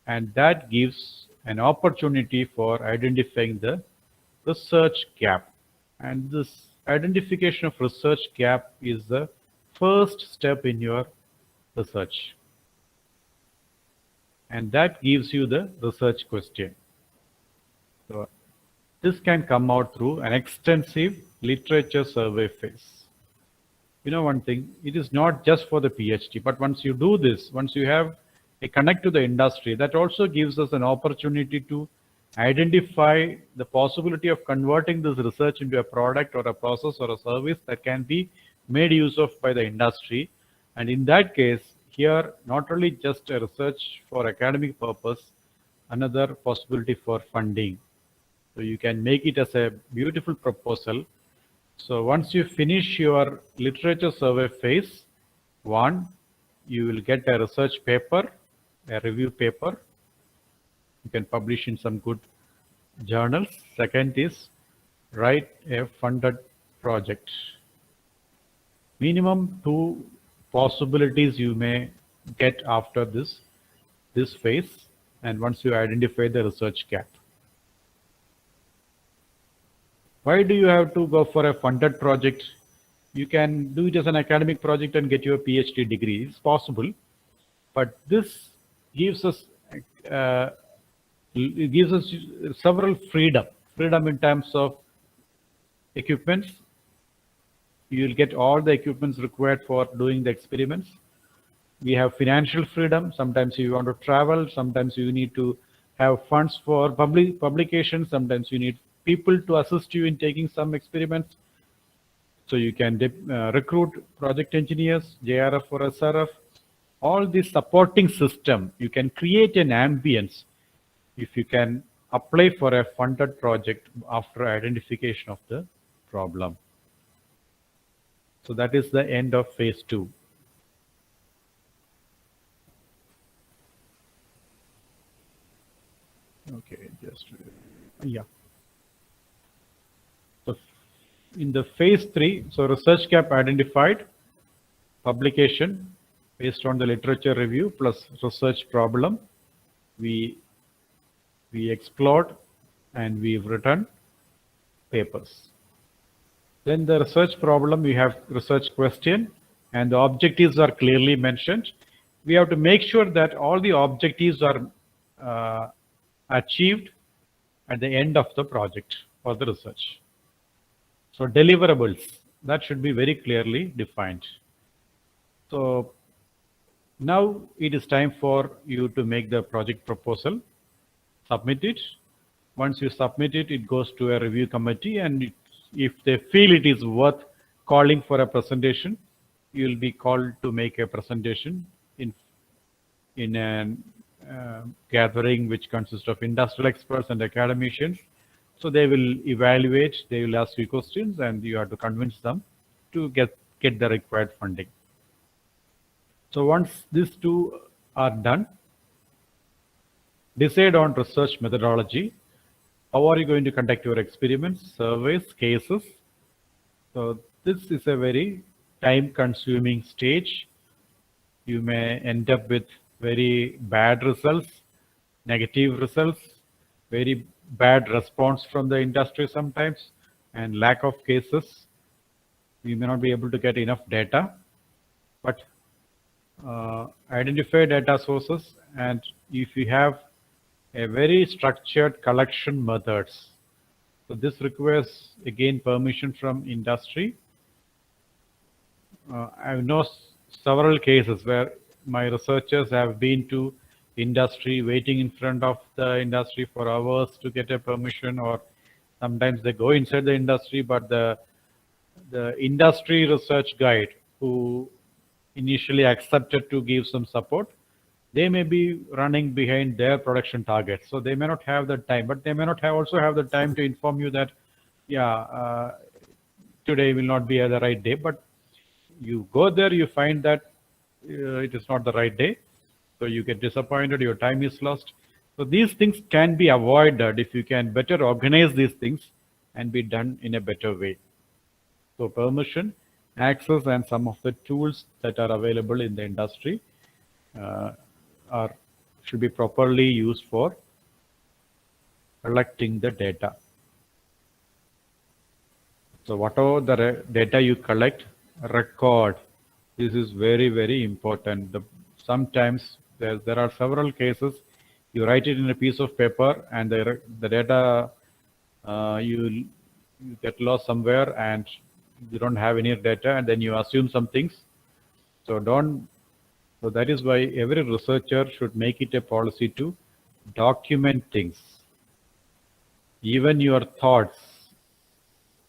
and that gives an opportunity for identifying the research gap. And this identification of research gap is the first step in your research. And that gives you the research question. So this can come out through an extensive literature survey phase. You know one thing, it is not just for the PhD, but once you do this, once you have a connect to the industry, that also gives us an opportunity to identify the possibility of converting this research into a product or a process or a service that can be made use of by the industry. And in that case, here, not only just a research for academic purpose, another possibility for funding. So you can make it as a beautiful proposal. So once you finish your literature survey phase 1, you will get a research paper, a review paper. You can publish in some good journals. Second is write a funded project. Minimum 2 possibilities you may get after this phase, and once you identify the research gap. Why do you have to go for a funded project? You can do it as an academic project and get your PhD degree. It's possible, but this gives us several freedom in terms of equipments. You will get all the equipments required for doing the experiments. We have financial freedom. Sometimes you want to travel. Sometimes you need to have funds for publication. Sometimes you need people to assist you in taking some experiments. So you can recruit project engineers, JRF or SRF. All this supporting system, you can create an ambience if you can apply for a funded project after identification of the problem. So that is the end of phase 2. Okay, just yeah. So in the phase 3, so research gap identified, publication based on the literature review plus research problem, we explored and we've written papers. Then the research problem, we have research question, and the objectives are clearly mentioned. We have to make sure that all the objectives are achieved at the end of the project or the research. So deliverables, that should be very clearly defined. So now it is time for you to make the project proposal, submit it. Once you submit it, it goes to a review committee, and if they feel it is worth calling for a presentation, you will be called to make a presentation in a gathering which consists of industrial experts and academicians. So they will evaluate, they will ask you questions, and you have to convince them to get the required funding. So once these two are done, decide on research methodology. How are you going to conduct your experiments, surveys, cases? So this is a very time-consuming stage. You may end up with very bad results, negative results, very bad response from the industry sometimes, and lack of cases. You may not be able to get enough data, but identify data sources, and if you have a very structured collection methods. So this requires again permission from industry. I know several cases where my researchers have been to industry, waiting in front of the industry for hours to get a permission, or sometimes they go inside the industry, but the industry research guide who initially accepted to give some support, they may be running behind their production targets. So they may not have the time, but they may not also have the time to inform you that, yeah, today will not be the right day, but you go there, you find that it is not the right day. So you get disappointed, your time is lost. So these things can be avoided if you can better organize these things and be done in a better way. So permission, access, and some of the tools that are available in the industry uh, are should be properly used for collecting the data. So whatever the data you collect, record. This is very, very important. Sometimes there are several cases. You write it in a piece of paper, and the data you get lost somewhere, and you don't have any data, and then you assume some things. So don't. So that is why every researcher should make it a policy to document things, even your thoughts.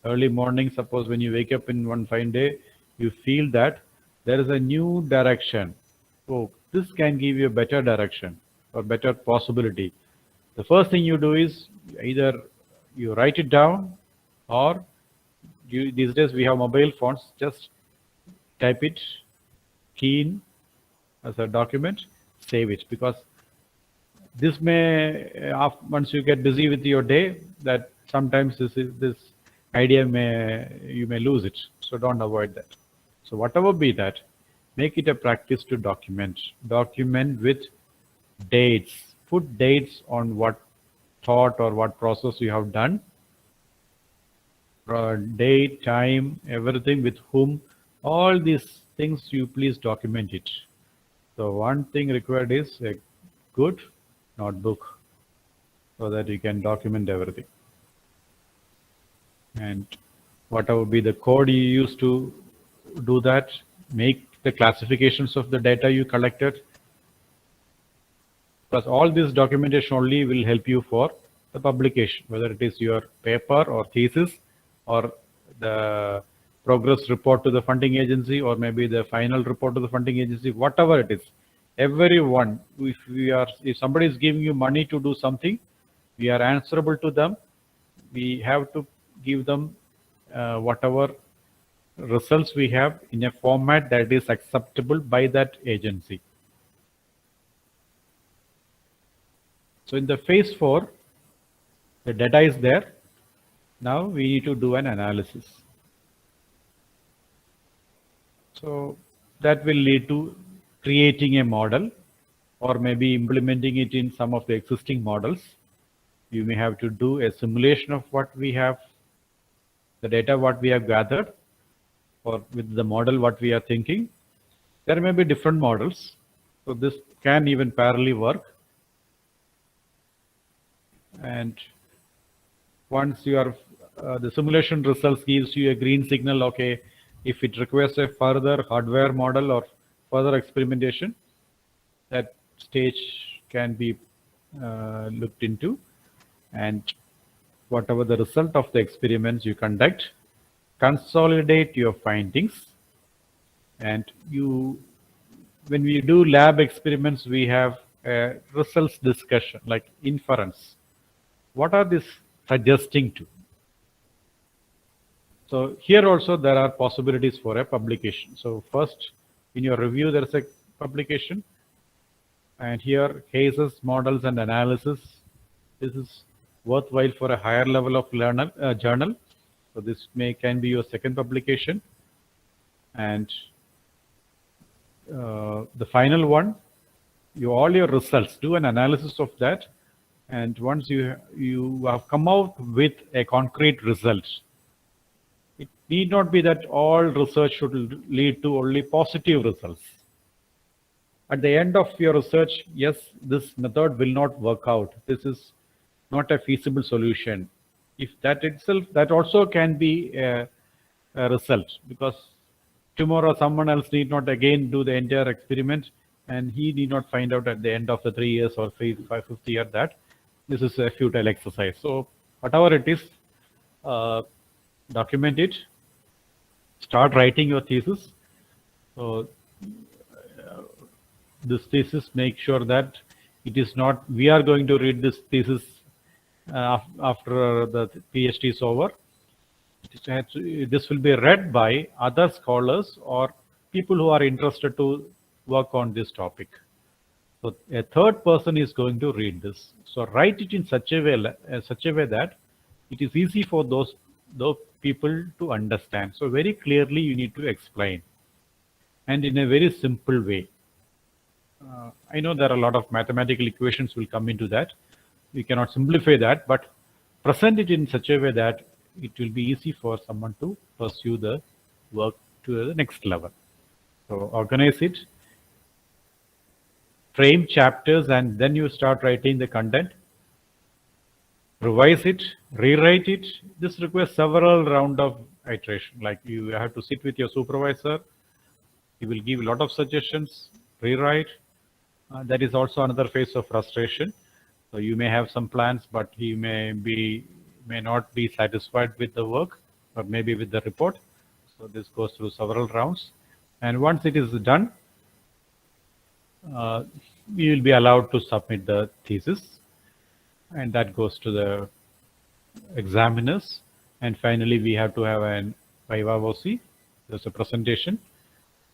Early morning, suppose when you wake up in one fine day, you feel that there is a new direction. Oh, this can give you a better direction or better possibility. The first thing you do is either you write it down, or these days we have mobile phones, just type it, key in as a document, save it, because this may once you get busy with your day, that sometimes this idea you may lose it. So don't avoid that. So whatever be that, make it a practice to document with dates, put dates on what thought or what process you have done, date, time, everything, with whom, all these things you please document it. So one thing required is a good notebook so that you can document everything. And whatever be the code you use to do that, make the classifications of the data you collected. Plus all this documentation only will help you for the publication, whether it is your paper or thesis or the progress report to the funding agency, or maybe the final report to the funding agency, whatever it is. Everyone, if somebody is giving you money to do something, we are answerable to them. We have to give them whatever results we have in a format that is acceptable by that agency. So in the phase 4, the data is there. Now we need to do an analysis. So that will lead to creating a model, or maybe implementing it in some of the existing models. You may have to do a simulation of what we have, the data what we have gathered, or with the model what we are thinking. There may be different models. So this can even parallelly work. And once you are, the simulation results gives you a green signal, okay, if it requires a further hardware model or further experimentation, that stage can be looked into. And whatever the result of the experiments you conduct, consolidate your findings. And when we do lab experiments, we have a results discussion, like inference. What are these suggesting to? So here also there are possibilities for a publication. So first, in your review, there is a publication. And here, cases, models, and analysis. This is worthwhile for a higher level of journal. So this can be your second publication. And the final one, all your results, do an analysis of that. And once you have come out with a concrete result, it need not be that all research should lead to only positive results. At the end of your research, yes, this method will not work out. This is not a feasible solution. If that itself, that also can be a result, because tomorrow someone else need not again do the entire experiment, and he need not find out at the end of the 3 years or 5th year that this is a futile exercise. So whatever it is, document it, start writing your thesis. So this thesis, make sure that it is not, we are going to read this thesis after the PhD is over. This will be read by other scholars or people who are interested to work on this topic. So a third person is going to read this. So write it in such a way that it is easy for those people to understand. So very clearly you need to explain, and in a very simple way. I know there are a lot of mathematical equations will come into that. We cannot simplify that, but present it in such a way that it will be easy for someone to pursue the work to the next level. So organize it, frame chapters, and then you start writing the content. Revise it, rewrite it. This requires several round of iteration. Like you have to sit with your supervisor. He will give a lot of suggestions, rewrite. That is also another phase of frustration. So you may have some plans, but he may not be satisfied with the work or maybe with the report. So this goes through several rounds. And once it is done, you will be allowed to submit the thesis, and that goes to the examiners. And finally, we have to have an viva voce. There's a presentation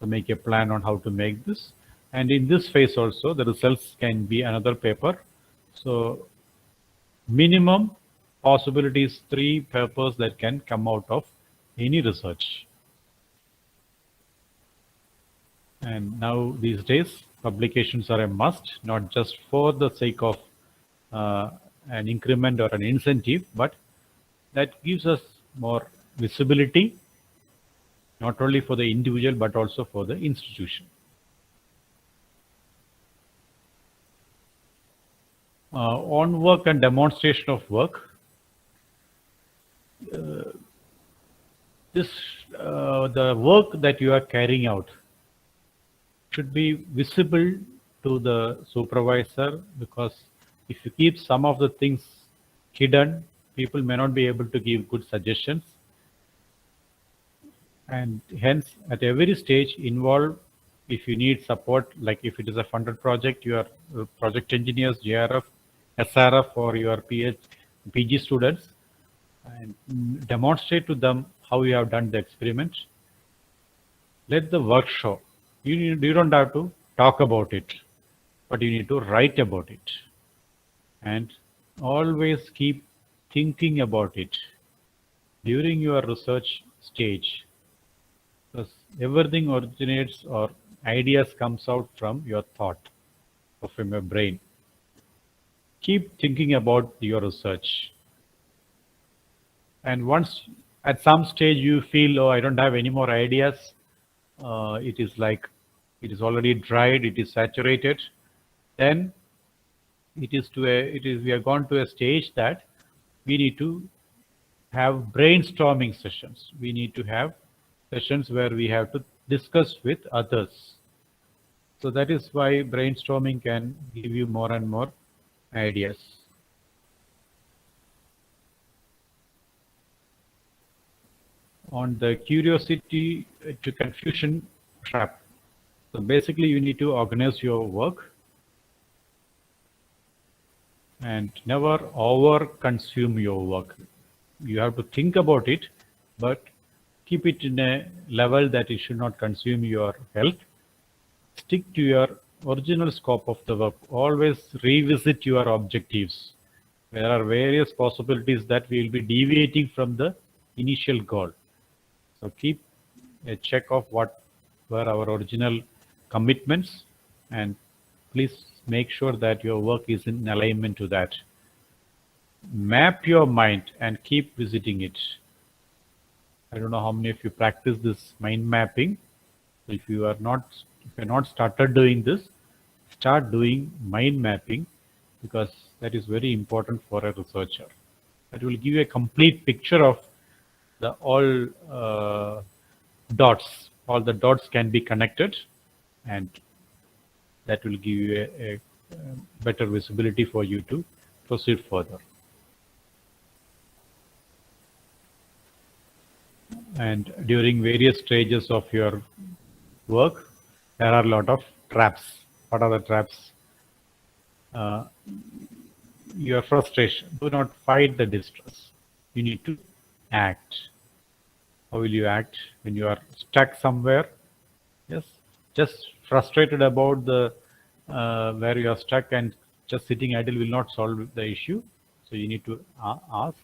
to make a plan on how to make this. And in this phase also, the results can be another paper. So minimum possibility is 3 papers that can come out of any research. And now these days, publications are a must, not just for the sake of an increment or an incentive, but that gives us more visibility, not only for the individual, but also for the institution. On work and demonstration of work, the work that you are carrying out should be visible to the supervisor, because if you keep some of the things hidden, people may not be able to give good suggestions. And hence, at every stage, involve, if you need support, like if it is a funded project, your project engineers, JRF, SRF, or your PG students, and demonstrate to them how you have done the experiment. Let the work show. You don't have to talk about it, but you need to write about it. And always keep thinking about it during your research stage, because everything originates or ideas comes out from your thought or from your brain. Keep thinking about your research. And once at some stage you feel, oh, I don't have any more ideas, it is like it is already dried, it is saturated, then we have gone to a stage that we need to have brainstorming sessions. We need to have sessions where we have to discuss with others. So that is why brainstorming can give you more and more ideas. On the curiosity to confusion trap. So basically you need to organize your work and never over consume your work. You have to think about it, but keep it in a level that it should not consume your health. Stick to your original scope of the work. Always revisit your objectives. There are various possibilities that we will be deviating from the initial goal. So keep a check of what were our original commitments, and please make sure that your work is in alignment to that. Map your mind and keep visiting it. I don't know how many of you practice this mind mapping. So if you're not started doing this, start doing mind mapping, because that is very important for a researcher. That will give you a complete picture of all dots. All the dots can be connected, and that will give you a better visibility for you to proceed further. And during various stages of your work, there are a lot of traps. What are the traps? Your frustration. Do not fight the distress. You need to act. How will you act when you are stuck somewhere? Yes, just frustrated about the where you are stuck, and just sitting idle will not solve the issue. So you need to ask.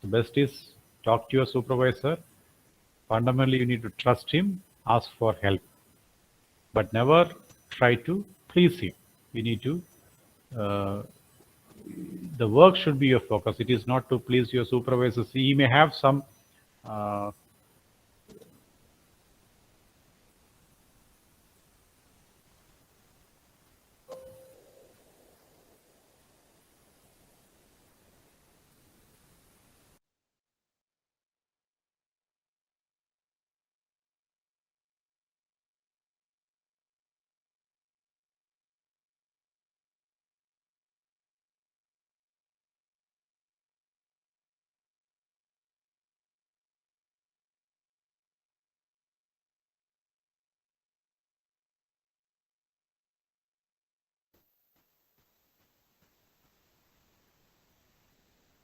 The best is talk to your supervisor. Fundamentally, you need to trust him, ask for help, but never try to please him. You need to, uh, the work should be your focus. It is not to please your supervisor. See, he may have some uh,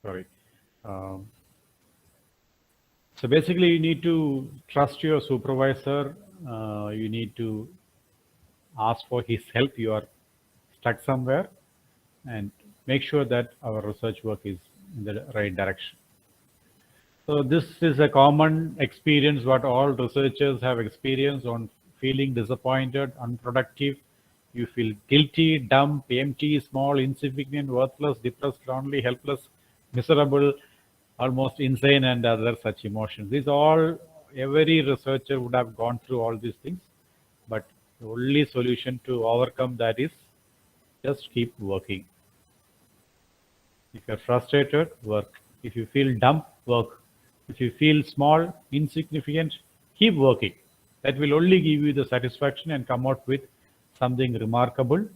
sorry. Um, so basically, you need to trust your supervisor. You need to ask for his help. You are stuck somewhere, and make sure that our research work is in the right direction. So this is a common experience what all researchers have experienced on feeling disappointed, unproductive. You feel guilty, dumb, empty, small, insignificant, worthless, depressed, lonely, helpless, miserable, almost insane, and other such emotions. These all, every researcher would have gone through all these things, but the only solution to overcome that is just keep working. If you're frustrated, work. If you feel dumb, work. If you feel small, insignificant, keep working. That will only give you the satisfaction and come out with something remarkable.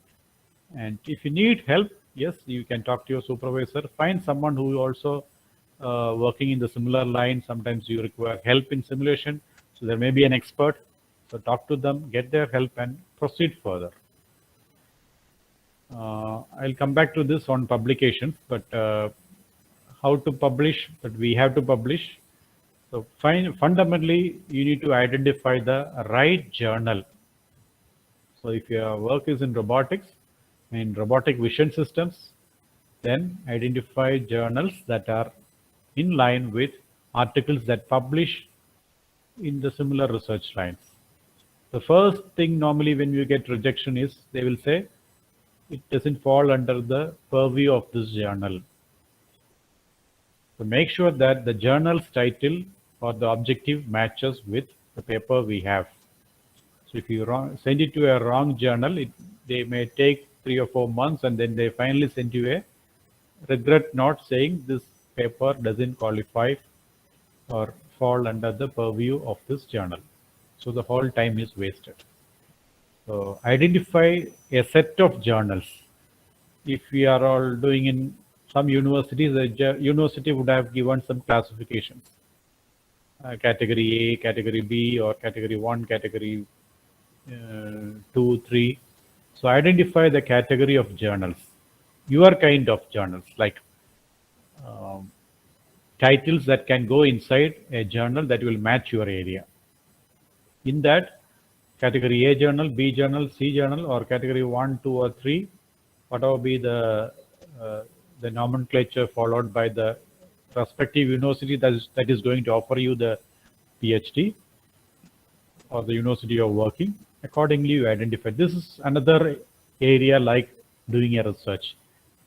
And if you need help, yes, you can talk to your supervisor. Find someone who is also working in the similar line. Sometimes you require help in simulation. So there may be an expert. So talk to them, get their help, and proceed further. I'll come back to this on publications, but how to publish, but we have to publish. So fundamentally, you need to identify the right journal. So if your work is in robotics, in robotic vision systems, then identify journals that are in line with articles that publish in the similar research lines. The first thing normally when you get rejection is they will say it doesn't fall under the purview of this journal. So make sure that the journal's title or the objective matches with the paper we have. So if you send it to a wrong journal, they may take 3 or 4 months, and then they finally send you a regret note saying this paper doesn't qualify or fall under the purview of this journal. So the whole time is wasted. So identify a set of journals. If we are all doing in some universities, the university would have given some classifications. Category A, category B, or category 1, category 2, 3. So identify the category of journals, your kind of journals, like um, titles that can go inside a journal that will match your area. In that category A journal, B journal, C journal, or category 1, 2, or 3, whatever be the nomenclature followed by the prospective university that is going to offer you the PhD, or the university you're working. Accordingly, you identify. This is another area like doing a research.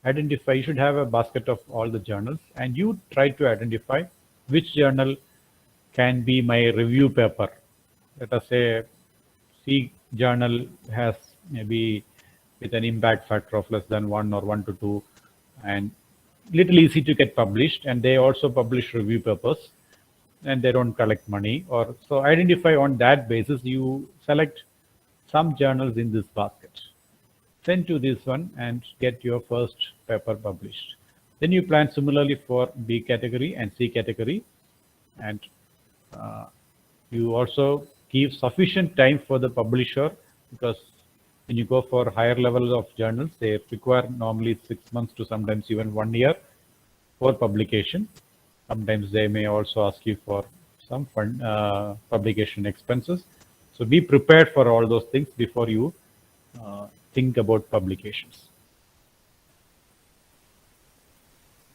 Identify, you should have a basket of all the journals, and you try to identify which journal can be my review paper. Let us say C journal has maybe with an impact factor of less than 1 or 1 to 2, and little easy to get published, and they also publish review papers, and they don't collect money. Or so identify on that basis, you select some journals in this basket, send to this one, and get your first paper published. Then you plan similarly for B category and C category, and uh, you also give sufficient time for the publisher, because when you go for higher levels of journals, they require normally 6 months to sometimes even 1 year for publication. Sometimes they may also ask you for some publication expenses. So be prepared for all those things before you think about publications.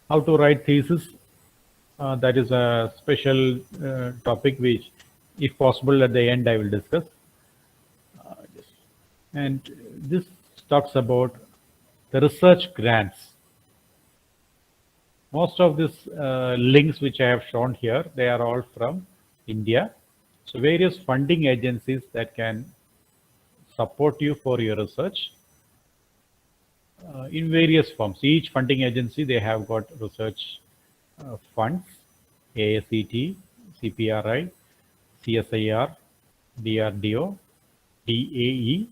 How to write thesis? That is a special topic which, if possible, at the end I will discuss. And this talks about the research grants. Most of these links which I have shown here, they are all from India. So various funding agencies that can support you for your research in various forms. Each funding agency, they have got research funds, ASET, CPRI, CSIR, DRDO, DAE.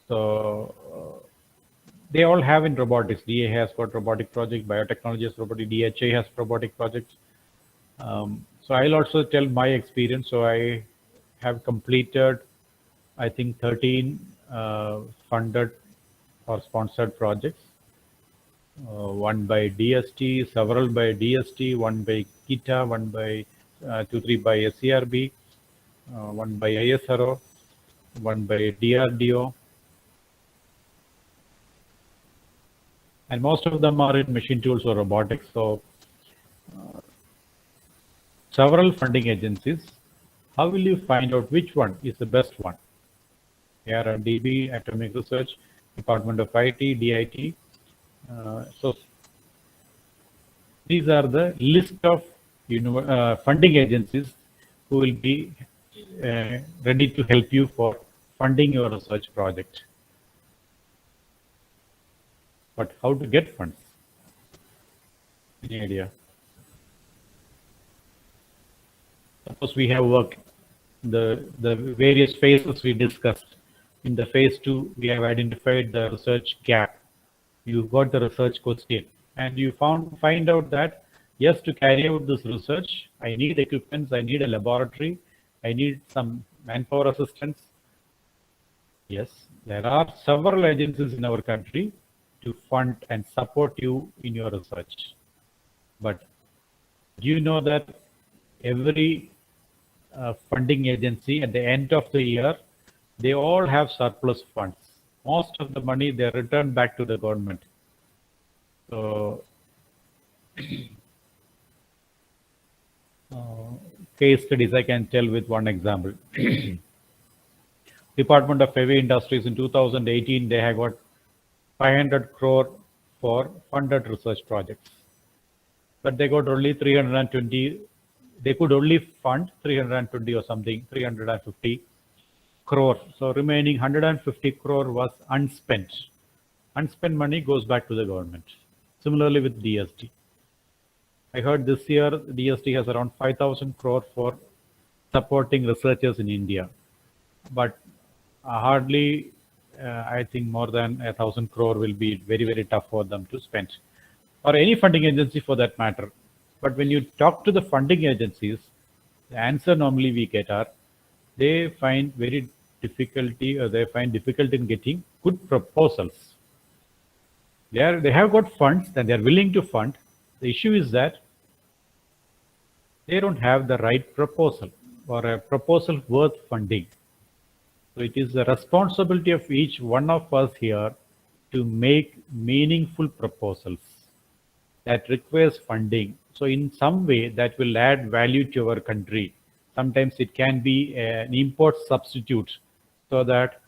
So they all have in robotics. DA has got robotic project, biotechnology has robotic, DHA has robotic projects. So I'll also tell my experience. So I have completed, I think, 13 funded or sponsored projects. One by DST, several by DST, one by KITA, one by 2-3 by SERB, one by ISRO, one by DRDO. And most of them are in machine tools or robotics. So several funding agencies. How will you find out which one is the best one? RDB, Atomic Research, Department of IT, DIT. So these are the list of funding agencies who will be ready to help you for funding your research project. But how to get funds? Any idea? Suppose we have worked the various phases we discussed. In the phase 2, we have identified the research gap. You got the research question, and you find out that yes, to carry out this research, I need equipments, I need a laboratory, I need some manpower assistance. Yes, there are several agencies in our country to fund and support you in your research. But do you know that every funding agency at the end of the year, they all have surplus funds. Most of the money they return back to the government. So case studies I can tell with one example. Department of Heavy Industries in 2018, they have got 500 crore for funded research projects. But they got only 320, they could only fund 320 or something, 350 crore. So remaining 150 crore was unspent. Unspent money goes back to the government. Similarly with DST. I heard this year DST has around 5,000 crore for supporting researchers in India. But hardly, I think more than 1,000 crore will be very, very tough for them to spend. Or any funding agency for that matter. But when you talk to the funding agencies, the answer normally we get are, they find very difficulty, or they find difficult in getting good proposals. They have got funds and they are willing to fund. The issue is that they don't have the right proposal or a proposal worth funding. So it is the responsibility of each one of us here to make meaningful proposals that requires funding. So in some way that will add value to our country. Sometimes it can be an import substitute so that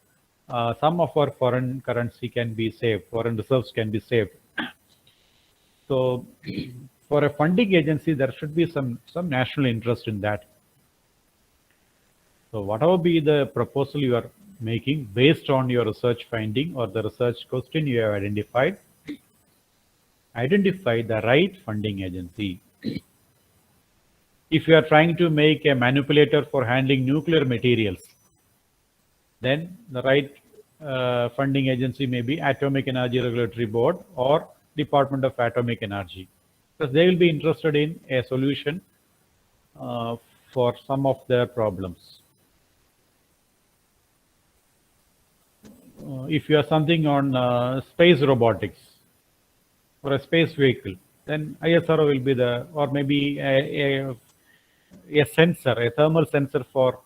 some of our foreign currency can be saved, foreign reserves can be saved. So for a funding agency, there should be some national interest in that. So whatever be the proposal you are making based on your research finding or the research question you have identified, identify the right funding agency. If you are trying to make a manipulator for handling nuclear materials, then the right funding agency may be Atomic Energy Regulatory Board or Department of Atomic Energy, because they will be interested in a solution for some of their problems. If you are something on space robotics or a space vehicle, then ISRO will be the, or maybe a sensor, a thermal sensor for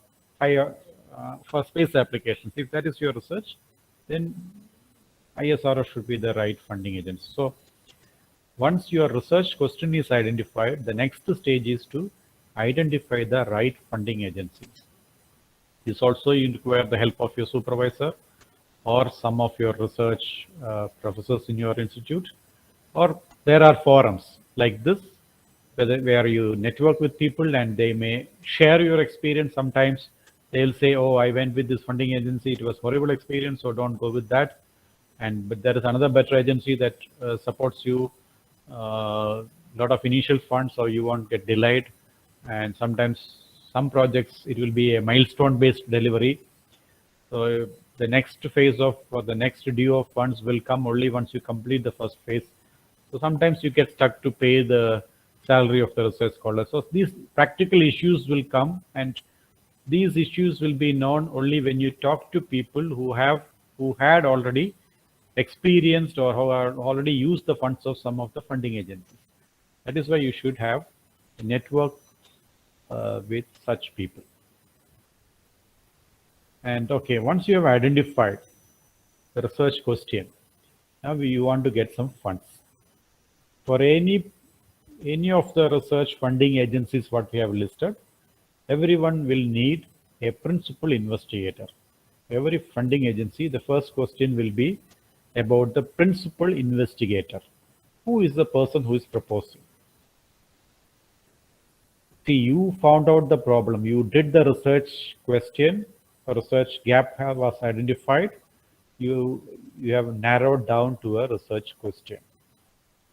for space applications. If that is your research, then ISRO should be the right funding agency. So once your research question is identified, the next stage is to identify the right funding agencies. This also you require the help of your supervisor or some of your research professors in your institute, or there are forums like this where you network with people and they may share your experience. Sometimes they'll say, oh, I went with this funding agency, it was horrible experience, so don't go with that. But there is another better agency that supports you lot of initial funds, so you won't get delayed. And sometimes some projects it will be a milestone based delivery, so the next phase of or the next due of funds will come only once you complete the first phase. So sometimes you get stuck to pay the salary of the research scholar. So these practical issues will come, and these issues will be known only when you talk to people who had already experienced or who are already used the funds of some of the funding agencies. That is why you should have a network with such people. And okay, once you have identified the research question, now you want to get some funds. For any of the research funding agencies what we have listed, everyone will need a principal investigator. Every funding agency, the first question will be about the principal investigator. Who is the person who is proposing? See, you found out the problem. You did the research question, a research gap was identified. You have narrowed down to a research question.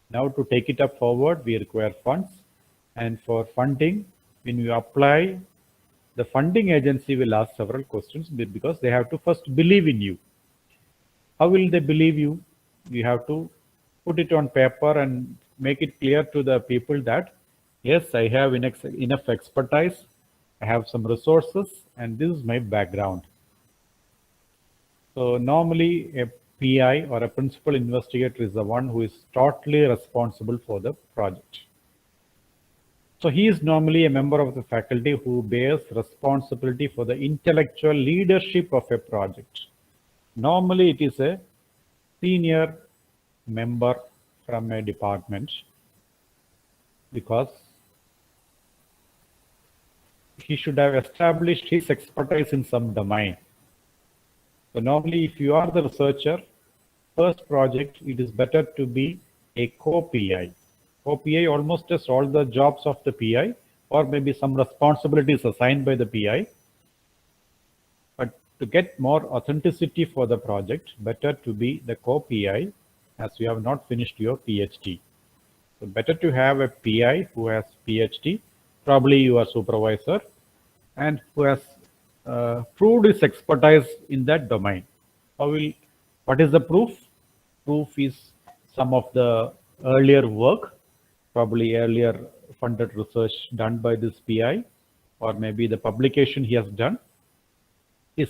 Now to take it up forward, we require funds. And for funding, when you apply, the funding agency will ask several questions because they have to first believe in you. How will they believe you? You have to put it on paper and make it clear to the people that, yes, I have enough expertise, I have some resources, and this is my background. So normally a PI or a principal investigator is the one who is totally responsible for the project. So he is normally a member of the faculty who bears responsibility for the intellectual leadership of a project. Normally it is a senior member from a department because he should have established his expertise in some domain. So normally if you are the researcher, first project, it is better to be a co-PI. Co-PI almost does all the jobs of the PI, or maybe some responsibilities assigned by the PI. But to get more authenticity for the project, better to be the co-PI as you have not finished your PhD. So better to have a PI who has PhD, probably your supervisor, and who has proved his expertise in that domain. What is the proof? Proof is some of the earlier work, probably earlier funded research done by this PI, or maybe the publication he has done, his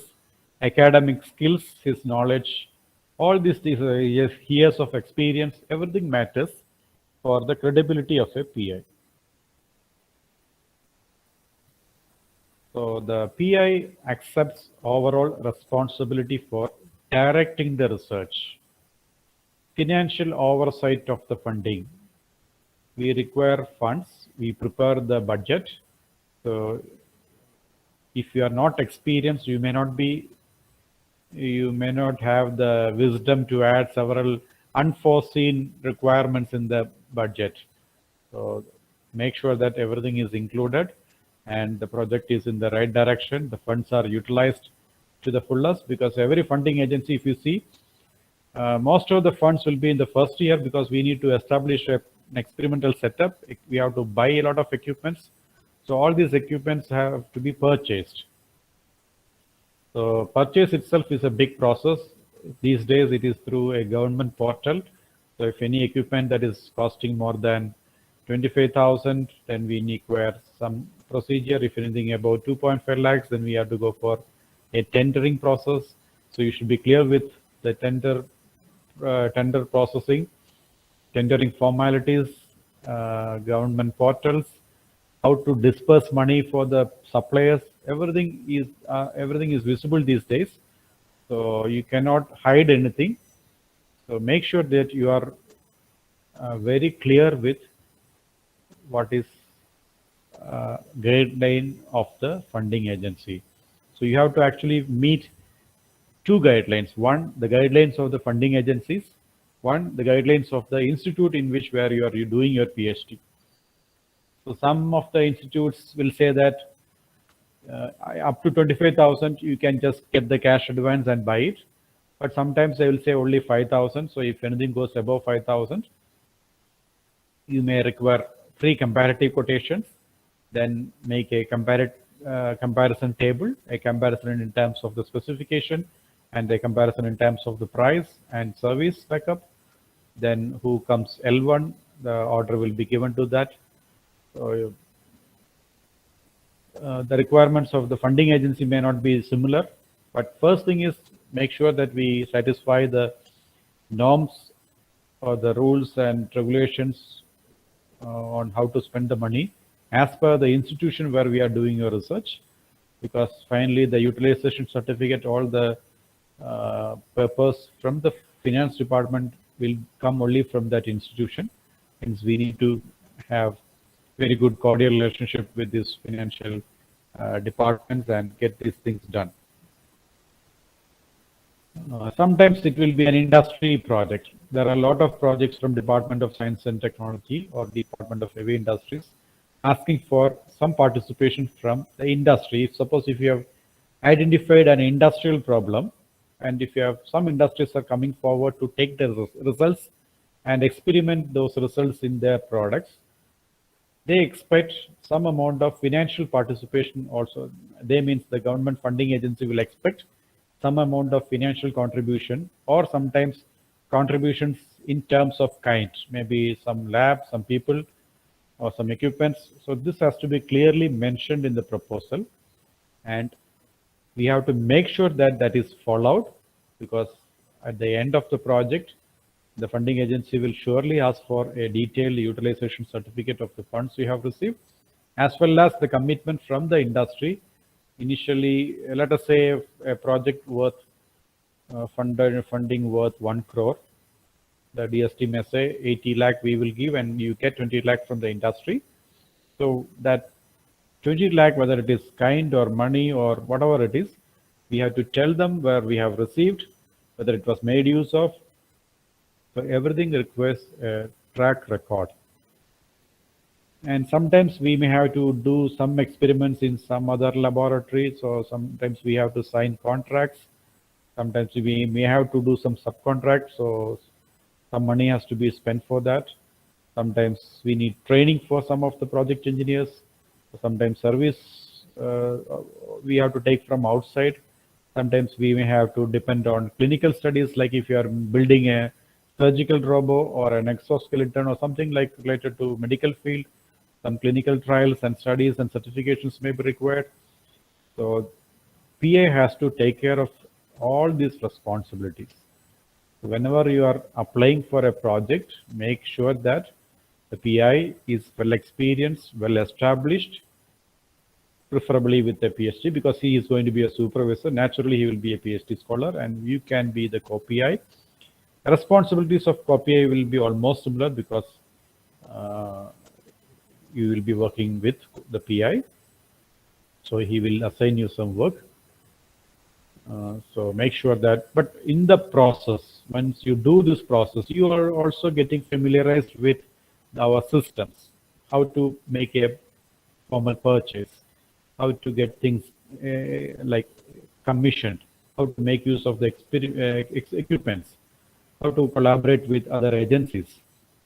academic skills, his knowledge, all these years of experience, everything matters for the credibility of a PI. So the PI accepts overall responsibility for directing the research, financial oversight of the funding. We require funds, we prepare the budget. So if you are not experienced, you may not have the wisdom to add several unforeseen requirements in the budget. So make sure that everything is included and the project is in the right direction. The funds are utilized to the fullest, because every funding agency, if you see, most of the funds will be in the first year because we need to establish an experimental setup. We have to buy a lot of equipments. So all these equipments have to be purchased. So purchase itself is a big process. These days it is through a government portal. So if any equipment that is costing more than 25,000, then we require some procedure. If anything about 2.5 lakhs, then we have to go for a tendering process. So you should be clear with the tender processing, tendering formalities, government portals, how to disperse money for the suppliers. Everything is visible these days, so you cannot hide anything. So make sure that you are very clear with what is guideline of the funding agency. So you have to actually meet two guidelines. One, the guidelines of the funding agencies. One, the guidelines of the institute in which where you are doing your PhD. So some of the institutes will say that up to 25,000 you can just get the cash advance and buy it. But sometimes they will say only 5,000. So if anything goes above 5,000, you may require free comparative quotations, then make a comparison table, a comparison in terms of the specification and a comparison in terms of the price and service backup. Then who comes L1, the order will be given to that. So, the requirements of the funding agency may not be similar, but first thing is make sure that we satisfy the norms or the rules and regulations on how to spend the money as per the institution where we are doing your research, because finally the utilization certificate, all the papers from the finance department will come only from that institution. Hence we need to have very good cordial relationship with these financial departments and get these things done. Sometimes it will be an industry project. There are a lot of projects from Department of Science and Technology or Department of Heavy Industries asking for some participation from the industry. Suppose if you have identified an industrial problem, and if you have some industries are coming forward to take the results and experiment those results in their products, they expect some amount of financial participation also. They means the government funding agency will expect some amount of financial contribution, or sometimes contributions in terms of kind, maybe some lab, some people, or some equipments. So this has to be clearly mentioned in the proposal, and we have to make sure that that is followed, because at the end of the project, the funding agency will surely ask for a detailed utilization certificate of the funds you have received, as well as the commitment from the industry. Initially, let us say a project worth funding worth 1 crore. The DST may say 80 lakh we will give, and you get 20 lakh from the industry. So that 20 lakh, whether it is kind or money or whatever it is, we have to tell them where we have received, whether it was made use of. So everything requires a track record. And sometimes we may have to do some experiments in some other laboratory. So sometimes we have to sign contracts. Sometimes we may have to do some subcontracts. So some money has to be spent for that. Sometimes we need training for some of the project engineers. Sometimes service we have to take from outside. Sometimes we may have to depend on clinical studies, like if you are building a surgical robo or an exoskeleton or something like related to medical field. Some clinical trials and studies and certifications may be required. So PA has to take care of all these responsibilities. So whenever you are applying for a project, make sure that the PI is well experienced, well established, preferably with a PhD, because he is going to be a supervisor. Naturally, he will be a PhD scholar, and you can be the co-PI. Responsibilities of co-PI will be almost similar, because you will be working with the PI. So he will assign you some work. So make sure that, but in the process, once you do this process, you are also getting familiarized with our systems, how to make a formal purchase, how to get things like commissioned, how to make use of the equipments, how to collaborate with other agencies.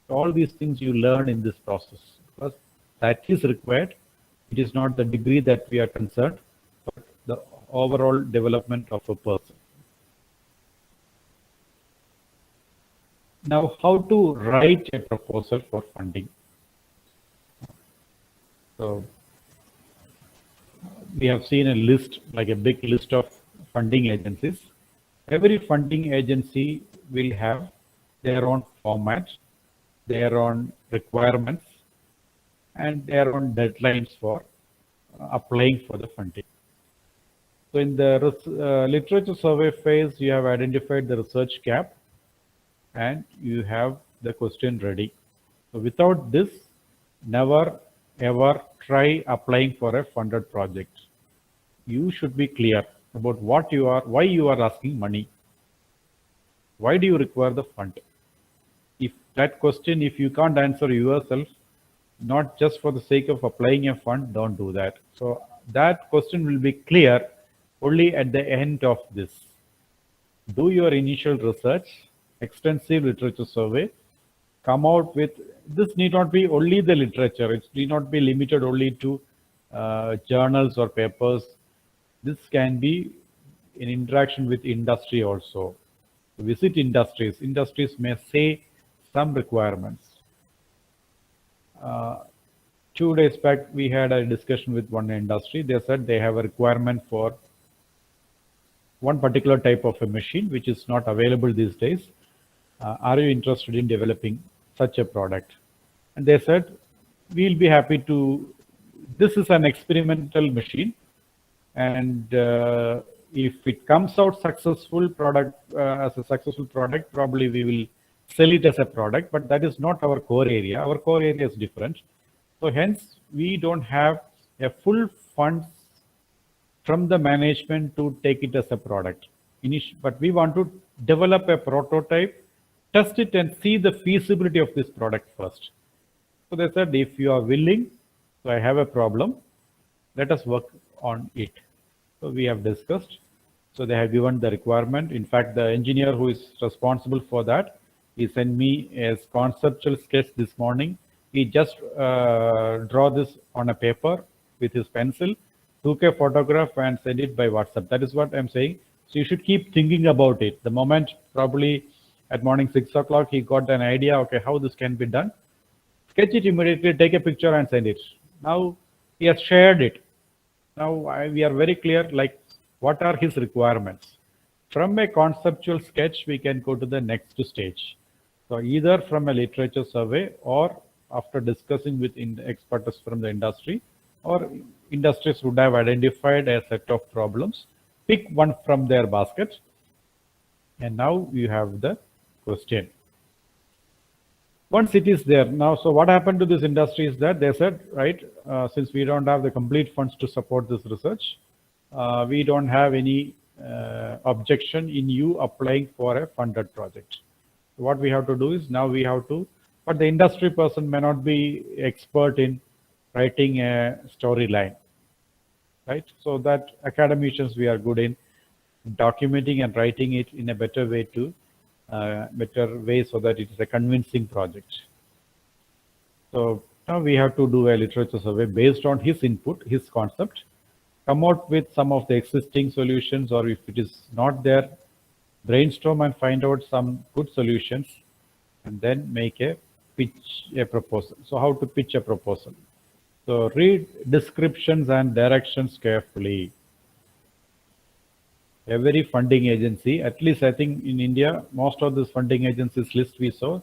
All these things you learn in this process, because that is required. It is not the degree that we are concerned, but the overall development of a person. Now, how to write a proposal for funding? So we have seen a list, like a big list of funding agencies. Every funding agency will have their own format, their own requirements, and they are on deadlines for applying for the funding. So in the literature survey phase, you have identified the research gap and you have the question ready. So without this, never ever try applying for a funded project. You should be clear about what you are, why you are asking money. Why do you require the fund? If that question, if you can't answer yourself, not just for the sake of applying a fund, don't do that. So that question will be clear only at the end of this. Do your initial research, extensive literature survey, come out with, this need not be only the literature, it need not be limited only to journals or papers. This can be in interaction with industry also. Visit industries. Industries may say some requirements. 2 days back, we had a discussion with one industry. They said they have a requirement for one particular type of a machine, which is not available these days. Are you interested in developing such a product? And they said, we'll be happy to, this is an experimental machine. And if it comes out successful product, as a successful product, probably we will sell it as a product, but that is not our core area. Our core area is different. So hence, we don't have a full funds from the management to take it as a product. But we want to develop a prototype, test it and see the feasibility of this product first. So they said, if you are willing, so I have a problem, let us work on it. So we have discussed. So they have given the requirement. In fact, the engineer who is responsible for that, he sent me a conceptual sketch this morning. He just draw this on a paper with his pencil, took a photograph and sent it by WhatsApp. That is what I'm saying. So you should keep thinking about it. The moment probably at morning 6 o'clock, he got an idea, okay, how this can be done. Sketch it immediately, take a picture and send it. Now he has shared it. Now we are very clear, like what are his requirements. From a conceptual sketch, we can go to the next stage. So either from a literature survey or after discussing with experts from the industry, or industries would have identified a set of problems, pick one from their basket, and now you have the question. Once it is there, now, so what happened to this industry is that they said, right, since we don't have the complete funds to support this research, we don't have any objection in you applying for a funded project. What we have to do is now we have to, but the industry person may not be expert in writing a storyline, right? So that academicians, we are good in documenting and writing it in a better way so that it is a convincing project. So now we have to do a literature survey based on his input, his concept, come out with some of the existing solutions, or if it is not there, brainstorm and find out some good solutions, and then make a pitch a proposal. So how to pitch a proposal? So read descriptions and directions carefully. Every funding agency, at least I think in India, most of these funding agencies list we saw,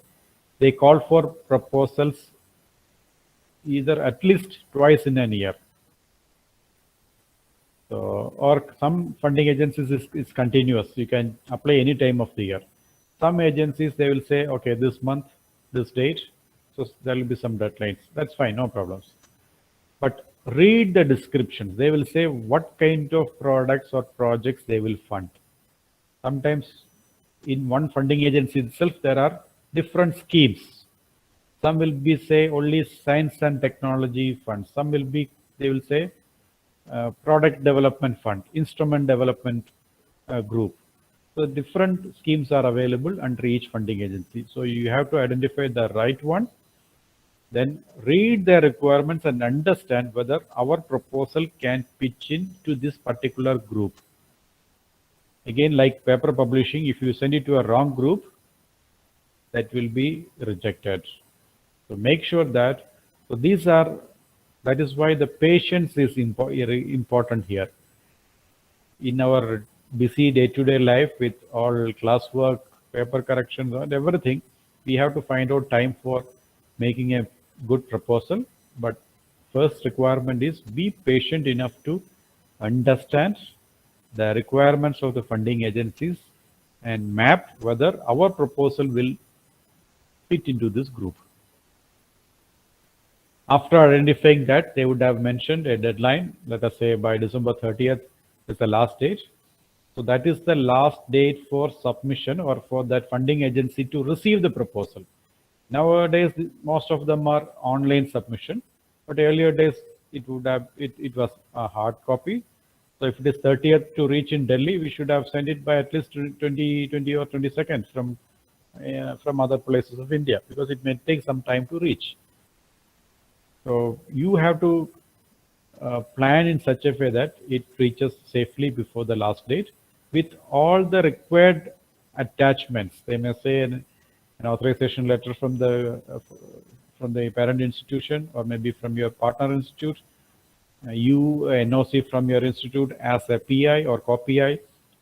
they call for proposals either at least twice in a year. So, or some funding agencies is continuous. You can apply any time of the year. Some agencies, they will say, okay, this month, this date, so there will be some deadlines. That's fine, no problems. But read the descriptions. They will say what kind of products or projects they will fund. Sometimes in one funding agency itself, there are different schemes. Some will be say only science and technology funds. Some will be, they will say product development fund, instrument development group. So different schemes are available under each funding agency. So you have to identify the right one, then read the requirements and understand whether our proposal can pitch in to this particular group. Again, like paper publishing, if you send it to a wrong group, that will be rejected. So make sure that, so these are, that is why the patience is important here. In our busy day-to-day life with all classwork, paper corrections and everything, we have to find out time for making a good proposal. But first requirement is be patient enough to understand the requirements of the funding agencies and map whether our proposal will fit into this group. After identifying that, they would have mentioned a deadline, let us say by December 30th is the last date. So that is the last date for submission or for that funding agency to receive the proposal. Nowadays, most of them are online submission, but earlier days it was a hard copy. So if it is 30th to reach in Delhi, we should have sent it by at least 20 or 22nd from other places of India, because it may take some time to reach. So you have to plan in such a way that it reaches safely before the last date with all the required attachments. They may say an authorization letter from the parent institution, or maybe from your partner institute, NOC from your institute as a PI or co-PI.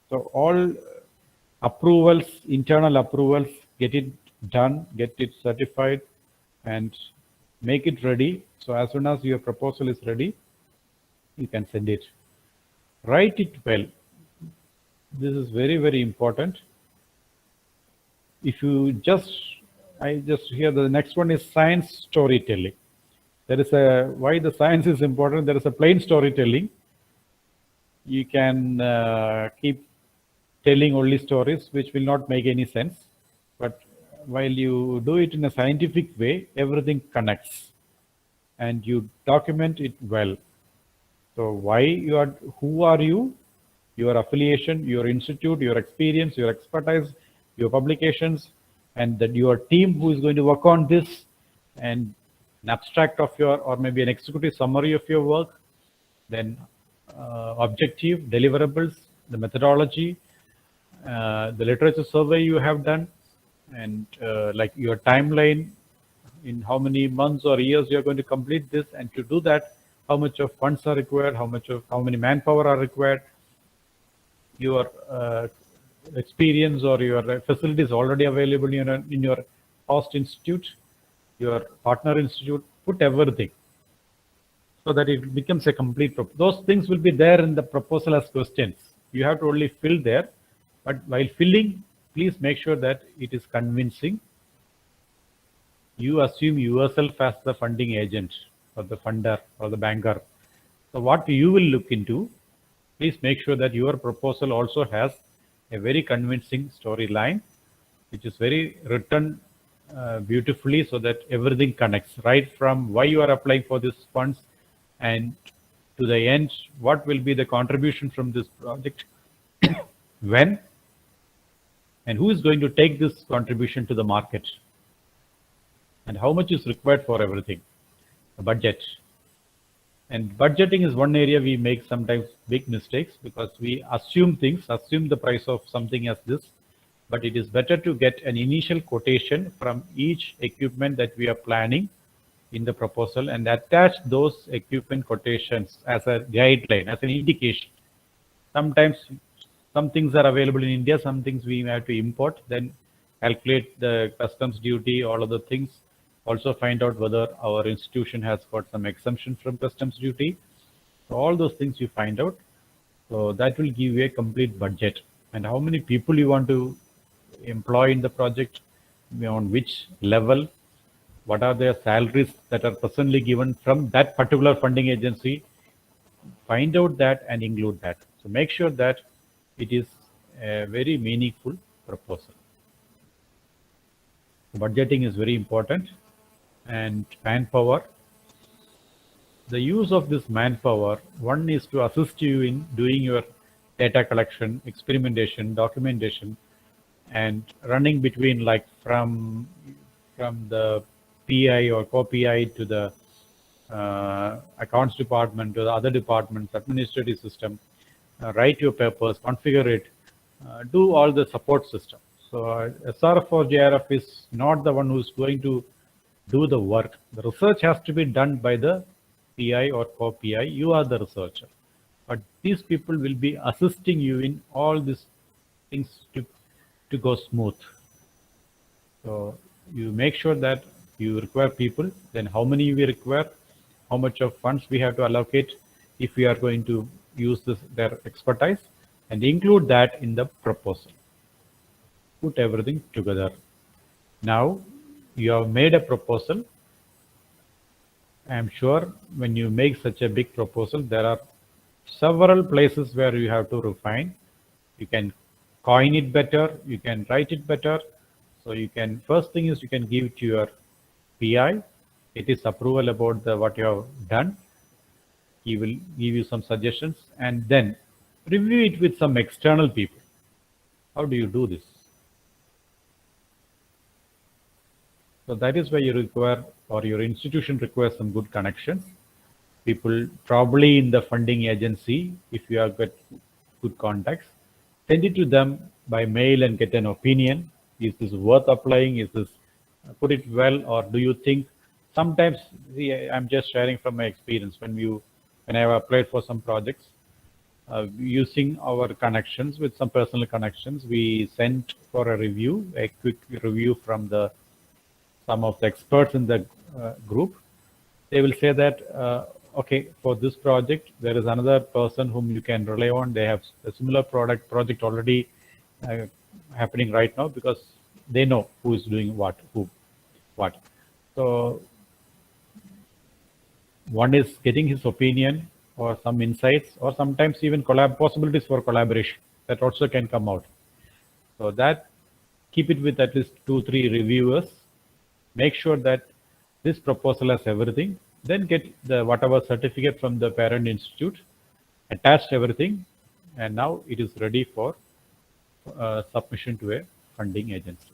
So all approvals, internal approvals, get it done, get it certified, and make it ready. So as soon as your proposal is ready, you can send it. Write it well. This is very, very important. If you I just hear the next one is science storytelling. There is why the science is important. There is a plain storytelling. You can keep telling only stories which will not make any sense. But while you do it in a scientific way, everything connects and you document it well. So who are you, your affiliation, your institute, your experience, your expertise, your publications, and that your team who is going to work on this, and an abstract of or maybe an executive summary of your work, then objective, deliverables, the methodology, the literature survey you have done, and like your timeline, in how many months or years you are going to complete this, and to do that, how much of funds are required, how many manpower are required, your experience or your facilities already available in your host institute, your partner institute. Put everything so that it becomes a complete proposal. Those things will be there in the proposal as questions. You have to only fill there, but while filling, please make sure that it is convincing. You assume yourself as the funding agent or the funder or the banker. So what you will look into, please make sure that your proposal also has a very convincing storyline, which is very written beautifully, so that everything connects, right from why you are applying for these funds and to the end, what will be the contribution from this project, when, and who is going to take this contribution to the market, and how much is required for everything, the budget. And budgeting is one area we make sometimes big mistakes, because we assume the price of something as this, but it is better to get an initial quotation from each equipment that we are planning in the proposal and attach those equipment quotations as a guideline, as an indication. Sometimes some things are available in India, some things we have to import, then calculate the customs duty, all of the things. Also find out whether our institution has got some exemption from customs duty. So all those things you find out. So that will give you a complete budget, and how many people you want to employ in the project, on which level, what are their salaries that are presently given from that particular funding agency. Find out that and include that. So make sure that it is a very meaningful proposal. Budgeting is very important. And manpower. The use of this manpower, one is to assist you in doing your data collection, experimentation, documentation, and running between, like from the PI or co-PI to the accounts department to the other departments, administrative system, write your papers, configure it, do all the support system. So SRF or JRF is not the one who's going to do the work. The research has to be done by the PI or co-PI. You are the researcher, but these people will be assisting you in all these things to go smooth. So you make sure that you require people, then how many we require, how much of funds we have to allocate if we are going to use their expertise, and include that in the proposal. Put everything together. Now you have made a proposal. I am sure when you make such a big proposal, there are several places where you have to refine. You can coin it better, you can write it better. So you can, first thing is you can give it to your PI. It is approval about what you have done. He will give you some suggestions, and then review it with some external people. How do you do this? So that is why you require, or your institution requires, some good connections. People probably in the funding agency, if you have got good contacts, send it to them by mail and get an opinion. Is this worth applying? Is this put it well, or do you think sometimes? See, I'm just sharing from my experience. When I have applied for some projects, using our connections with some personal connections, we sent for a review, a quick review from some of the experts in the group. They will say that, okay, for this project, there is another person whom you can rely on. They have a similar project already happening right now, because they know who is doing what. So one is getting his opinion or some insights, or sometimes even possibilities for collaboration that also can come out. So that, keep it with at least 2-3 reviewers. Make sure that this proposal has everything. Then get the whatever certificate from the parent institute, attached everything, and now it is ready for submission to a funding agency.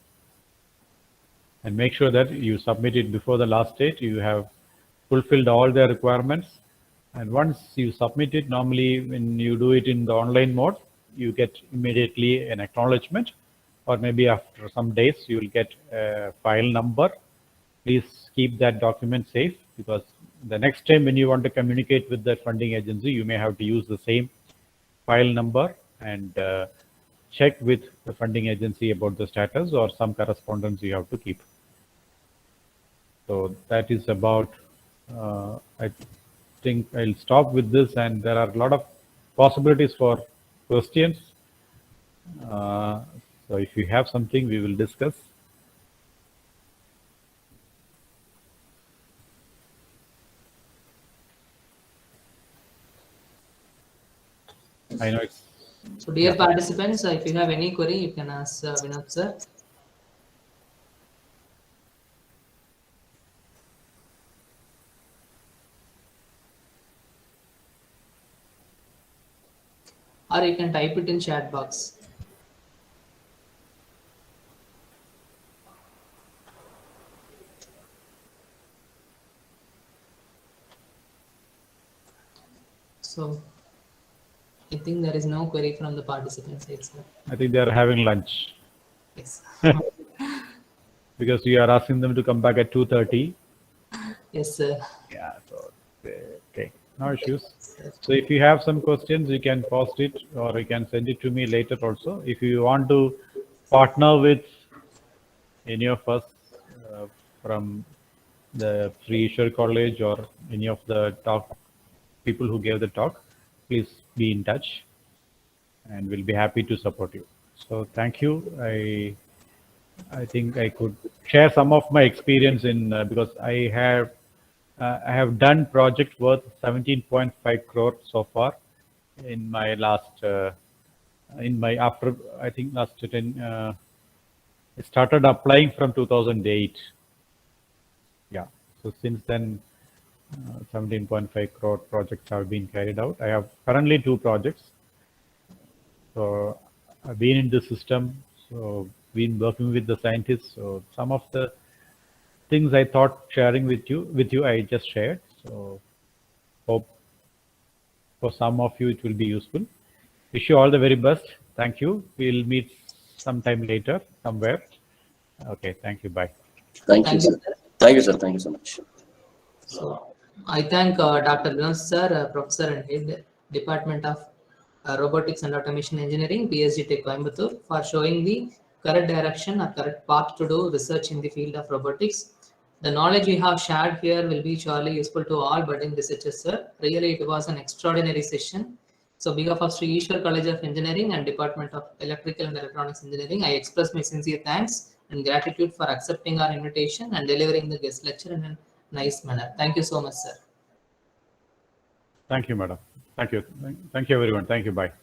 And make sure that you submit it before the last date. You have fulfilled all the requirements. And once you submit it, normally when you do it in the online mode, you get immediately an acknowledgement, or maybe after some days you will get a file number. Please keep that document safe, because the next time when you want to communicate with the funding agency, you may have to use the same file number and check with the funding agency about the status, or some correspondence you have to keep. So that is about, I think I'll stop with this, and there are a lot of possibilities for questions. So if you have something, we will discuss. I know it's. So dear participants, if you have any query, you can ask Vinod sir. Or you can type it in chat box. So I think there is no query from the participants side, sir. I think they are having lunch. Yes. Because you are asking them to come back at 2:30. Yes, sir. Yeah, so okay, no issues. So if you have some questions, you can post it, or you can send it to me later also. If you want to partner with any of us from the Free Isher College, or any of the people who gave the talk, please be in touch, and we'll be happy to support you. So thank you. I think I could share some of my experience in because I have done project worth 17.5 crore so far in my last after, I think, last 10. I started applying from 2008. Yeah, so since then 17.5 crore projects have been carried out. I have currently 2 projects. So I've been in the system, so been working with the scientists. So some of the things I thought sharing with you, I just shared. So hope for some of you it will be useful. Wish you all the very best. Thank you. We'll meet sometime later somewhere. Okay. Thank you. Bye. Thank you, sir. Thank you, sir. Thank you so much. So I thank Dr. Vinod sir, Professor and Head, Department of Robotics and Automation Engineering, PhD Tech Coimbatore, for showing the correct direction or correct path to do research in the field of robotics. The knowledge we have shared here will be surely useful to all budding researchers, sir. Really, it was an extraordinary session. So, on behalf of Sri Ishwar College of Engineering and Department of Electrical and Electronics Engineering, I express my sincere thanks and gratitude for accepting our invitation and delivering the guest lecture in a nice manner. Thank you so much, sir. Thank you, madam. Thank you. Thank you, everyone. Thank you. Bye.